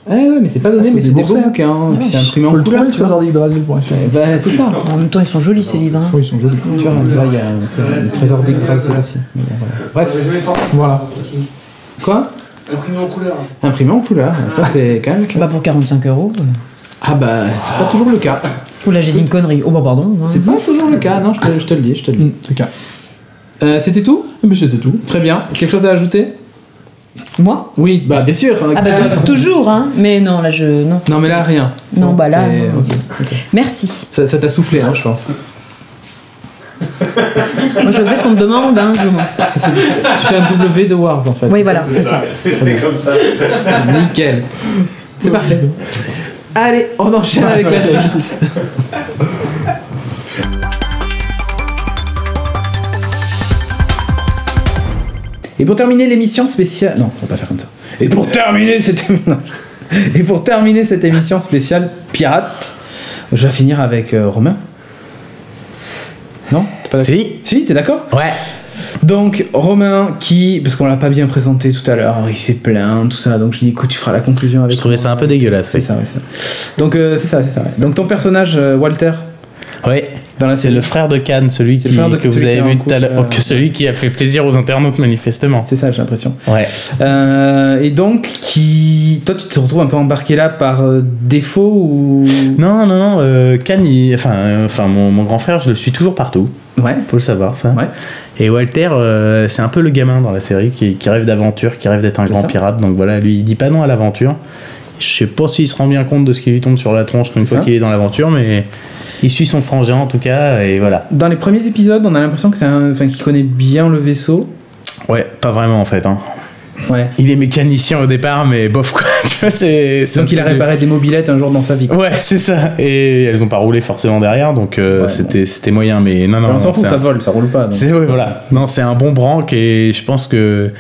Ouais, mais c'est pas donné, mais c'est des beaux bouquins. Puis c'est imprimé en couleur.
Le trésor d'Yggdrasil pour l'instant.
Bah, c'est ça.
En même temps, ils sont jolis ces livres. Hein.
Oui, ils sont jolis.
Tu vois, là, il y a le trésor d'Yggdrasil aussi. Bref.
Voilà.
Quoi?
Imprimé en couleur.
Imprimé en couleur, ça c'est quand même la classe.
Bah pour 45 €.
Ah bah, c'est pas toujours le cas.
Ou là, j'ai dit une connerie. Oh bah pardon.
C'est pas toujours le cas, non, je te le dis.
C'est le cas.
C'était tout?
C'était tout.
Très bien. Quelque chose à ajouter?
Moi?
Oui, bah bien sûr.
Ah bah toujours, hein. Mais non, là je... Non.
Non, mais là, rien.
Non, bah là...
non.
Okay. Merci.
Ça t'a soufflé, hein, je pense.
Moi je fais ce qu'on me demande, hein.
Tu fais un W de Wars, en fait.
Oui, voilà, c'est ça.
C'est comme ça.
Nickel. C'est parfait. Allez, on enchaîne avec la suite. Et pour terminer l'émission spéciale... Non, on va pas faire comme ça. Et pour terminer cette émission spéciale pirate, je vais finir avec Romain. Non? T'es pas d'accord? Si, t'es d'accord? Ouais. Donc Romain parce qu'on l'a pas bien présenté tout à l'heure, il s'est plaint, tout ça, donc je dis écoute, tu feras la conclusion avec...
Je trouvais ça un peu dégueulasse.
C'est ça, ouais. Donc c'est ça. Ouais. Donc ton personnage, Walter...
Ouais, c'est le frère de Khan, celui que vous avez vu tout à l'heure, celui qui a fait plaisir aux internautes manifestement.
C'est ça, j'ai l'impression.
Ouais.
Et donc, toi, tu te retrouves un peu embarqué là par défaut ou...
Non, Khan, mon grand frère, je le suis toujours partout.
Ouais.
Faut le savoir, ça.
Ouais.
Et Walter, c'est un peu le gamin dans la série qui rêve d'aventure, qui rêve d'être un grand pirate. Donc voilà, lui, il dit pas non à l'aventure. Je sais pas s'il se rend bien compte de ce qui lui tombe sur la tronche une fois qu'il est dans l'aventure, mais... Il suit son frangin en tout cas, et voilà.
Dans les premiers épisodes, on a l'impression que qu'il connaît bien le vaisseau.
Ouais, pas vraiment en fait. Hein.
Ouais.
Il est mécanicien au départ, mais bof quoi. Tu vois,
donc il a réparé des mobylettes un jour dans sa vie. Quoi.
Ouais, c'est ça. Et elles ont pas roulé forcément derrière, donc c'était moyen. Mais non.
On s'en fout, ça vole, ça roule pas. Donc.
Voilà. Non, c'est un bon branque et je pense que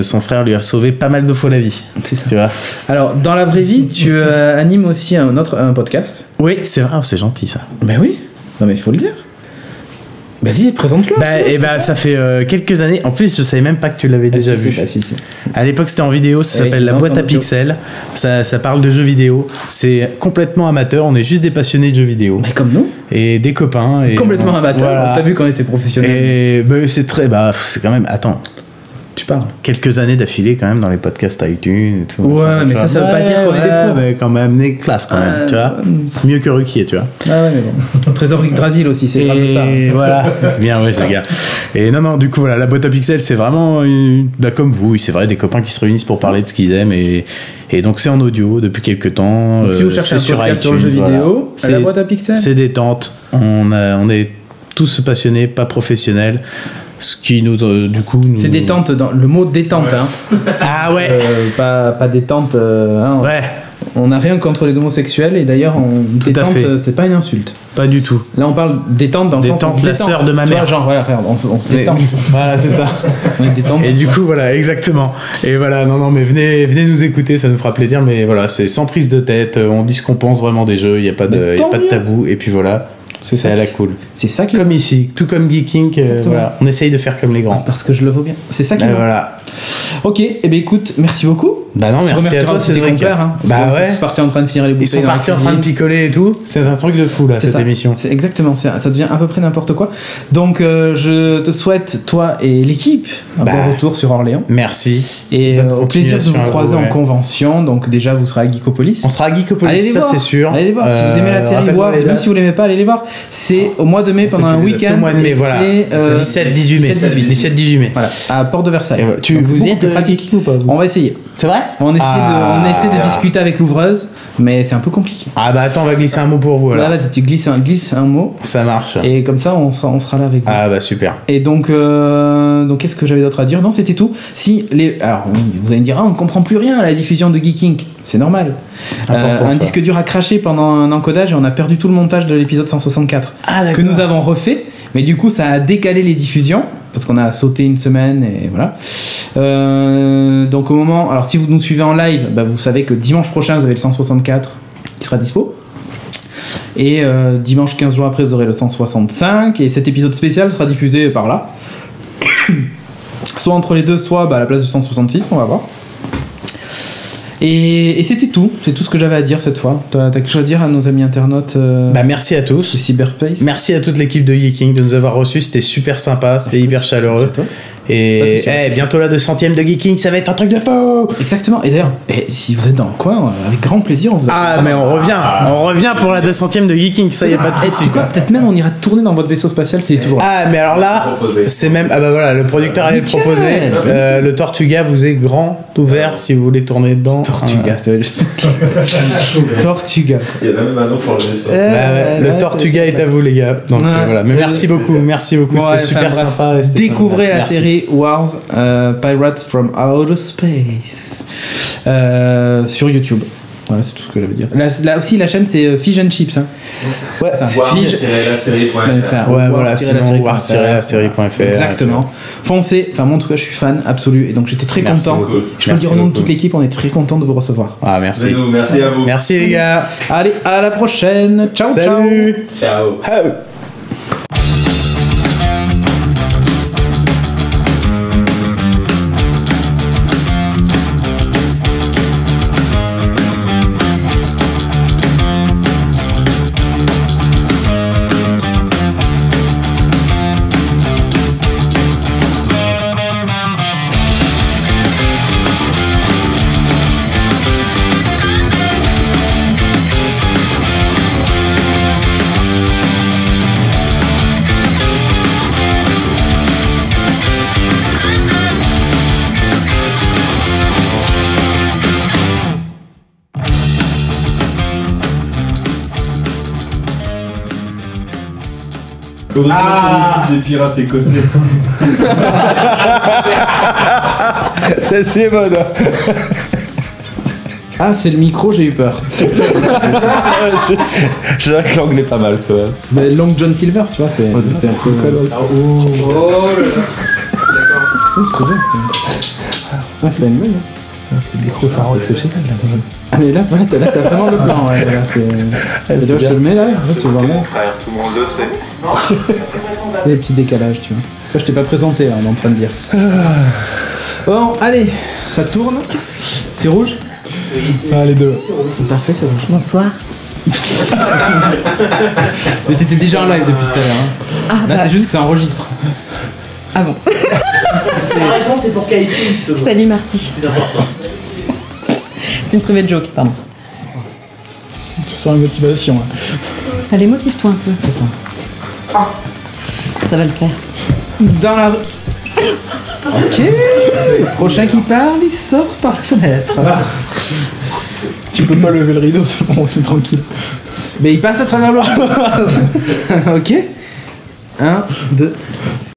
son frère lui a sauvé pas mal de fois la vie.
C'est ça.
Tu vois.
Alors, dans la vraie vie, tu animes aussi un podcast.
Oui, c'est vrai. Oh, c'est gentil ça.
Ben oui. Non mais il faut le dire. Vas-y, présente-le.
Ça fait quelques années. En plus, je savais même pas que tu l'avais déjà vu.
Si.
À l'époque, c'était en vidéo. Ça s'appelle La Boîte à Pixels. Ça parle de jeux vidéo. C'est complètement amateur. On est juste des passionnés de jeux vidéo.
Mais comme nous.
Et des copains. Et
complètement amateur. Voilà. T'as vu qu'on était professionnels.
Et c'est très. C'est quand même. Attends.
Tu parles.
Quelques années d'affilée quand même dans les podcasts iTunes et tout.
Ouais, mais ça veut pas dire qu'on est des pros.
Mais quand même des classes quand même, tu vois. Mieux que Ruquier, tu vois.
Ah ouais, mais bon. Trésor d'Yggdrasil aussi, c'est grâce à ça.
Voilà. Bien, ouais, les gars. Et non, du coup, voilà, la boîte à pixels, c'est vraiment comme vous, c'est vrai, des copains qui se réunissent pour parler de ce qu'ils aiment et donc c'est en audio depuis quelques temps.
Donc, si vous cherchez un podcast sur le jeu vidéo, la boîte à pixels.
C'est détente. On est tous passionnés, pas professionnels. Ce qui nous, du coup...
C'est détente, dans le mot détente, hein.
Ah ouais.
Pas détente, hein.
Ouais.
On n'a rien contre les homosexuels et d'ailleurs, détente, c'est pas une insulte.
Pas du tout.
Là, on parle détente dans le sens...
Détente, la sœur de ma mère.
Genre, voilà, on se détend.
Voilà, c'est ça.
On est détente.
Et du coup, voilà, exactement. Et voilà, non, mais venez nous écouter, ça nous fera plaisir. Mais voilà, c'est sans prise de tête, on dit ce qu'on pense vraiment des jeux, il n'y a pas de tabou. Et puis voilà. C'est ça, la cool.
C'est ça qui.
Comme ici, tout comme Geeking, voilà, on essaye de faire comme les grands.
Parce que je le vaux bien. C'est ça qui.
Voilà.
Ok, et ben écoute, merci beaucoup.
Bah non, merci à toi,
c'est tes compères. Hein,
bah ouais.
Ils sont partis en train de finir les bouteilles.
Ils sont partis en train de picoler et tout. C'est un truc de fou là, cette émission.
C'est exactement, ça devient à peu près n'importe quoi. Donc je te souhaite, toi et l'équipe, un bon retour sur Orléans.
Merci.
Et au plaisir de vous croiser en convention. Donc déjà, vous serez à Geekopolis.
On sera à Geekopolis, ça c'est sûr.
Allez les voir. Si vous aimez la série Wars, même si vous l'aimez pas, allez les voir. C'est au mois de mai pendant un week-end.
C'est au mois de mai, voilà. 17-18 mai. 17-18 mai.
Voilà, à Porte de Versailles.
Vous y êtes pratique ou pas?
On va essayer.
C'est vrai?
On essaie de discuter avec l'ouvreuse, mais c'est un peu compliqué.
Ah bah attends, on va glisser un mot pour vous alors.
Là, vas-y, tu glisses un mot.
Ça marche.
Et comme ça, on sera là avec vous.
Ah bah super.
Et donc qu'est-ce que j'avais d'autre à dire? Non, c'était tout. Alors, vous allez me dire, on comprend plus rien à la diffusion de Geeking. C'est normal. Un disque dur a craché pendant un encodage et on a perdu tout le montage de l'épisode 164 que nous avons refait. Mais du coup, ça a décalé les diffusions parce qu'on a sauté une semaine et voilà. Donc au moment, alors si vous nous suivez en live, bah, vous savez que dimanche prochain vous avez le 164 qui sera dispo. Et dimanche 15 jours après vous aurez le 165 et cet épisode spécial sera diffusé par là. Soit entre les deux, soit à la place du 166, on va voir. Et c'était tout. C'est tout ce que j'avais à dire cette fois. T'as quelque chose à dire à nos amis internautes
Bah merci à tous.
Cyberspace.
Merci à toute l'équipe de Geeking de nous avoir reçus. C'était super sympa, c'était hyper chaleureux. Et bientôt la 200ème de Geeking, ça va être un truc de fou.
Exactement. Et d'ailleurs, si vous êtes dans le coin, avec grand plaisir, on vous
mais on revient pour la 200ème de Geeking, ça y a pas de souci.
C'est quoi? Peut-être même on ira tourner dans votre vaisseau spatial, c'est toujours là.
Ah mais alors là, c'est même voilà, le producteur allait le proposer. Le Tortuga vous est grand ouvert si vous voulez tourner dedans.
Tortuga, Tortuga.
Il y en a même un nom pour le vaisseau.
Le Tortuga est à vous les gars. Donc voilà, mais merci beaucoup, c'était super sympa.
Découvrez la série Wars, Pirates from Outer Space sur YouTube. Voilà, c'est tout ce que j'avais dire. Là aussi, la chaîne c'est Fish and Chips. Hein.
Ouais,
c'est
Wars-la-série.fr.
Ouais, voilà, sinon Wars-la-série.fr.
Exactement. Foncez. Enfin, moi en tout cas, je suis fan absolu et donc j'étais très content. Je peux le dire au nom de toute l'équipe, on est très content de vous recevoir.
Ah, merci.
Merci à vous.
Merci les gars.
Allez, à la prochaine. Ciao,
salut.
Ciao. Des pirates écossais.
Celle-ci est bonne.
Ah, c'est le micro, j'ai eu peur.
Je dirais que l'angle est pas mal quand même.
Mais Long John Silver, tu vois, c'est un peu. C'est pas une bonne.
Le micro, ça rend exceptionnel là.
Ah, mais là, t'as vraiment le plan. Ouais, là, je te le mets là, en fait, tu vois.
Mon frère, tout le monde le sait.
C'est des petits décalages, tu vois. Toi, je t'ai pas présenté, hein, on est en train de dire. Bon, allez, ça tourne. C'est rouge?
Ah, les deux.
Parfait, c'est rouge.
Bonsoir.
Mais t'étais déjà en live depuis tout à l'heure. Hein. Là, c'est juste que ça enregistre.
Ah bon.
La raison, c'est pour qualifier.
Salut Marty. C'est une private joke, pardon.
Tu sens la motivation. Hein.
Allez, motive-toi un peu.
C'est ça.
Ça va le faire.
Dans la... Ok. Prochain qui parle, il sort par la fenêtre.
Tu peux pas lever le rideau, c'est bon, je suis tranquille.
Mais il passe à travers le... Ok. 1, 2...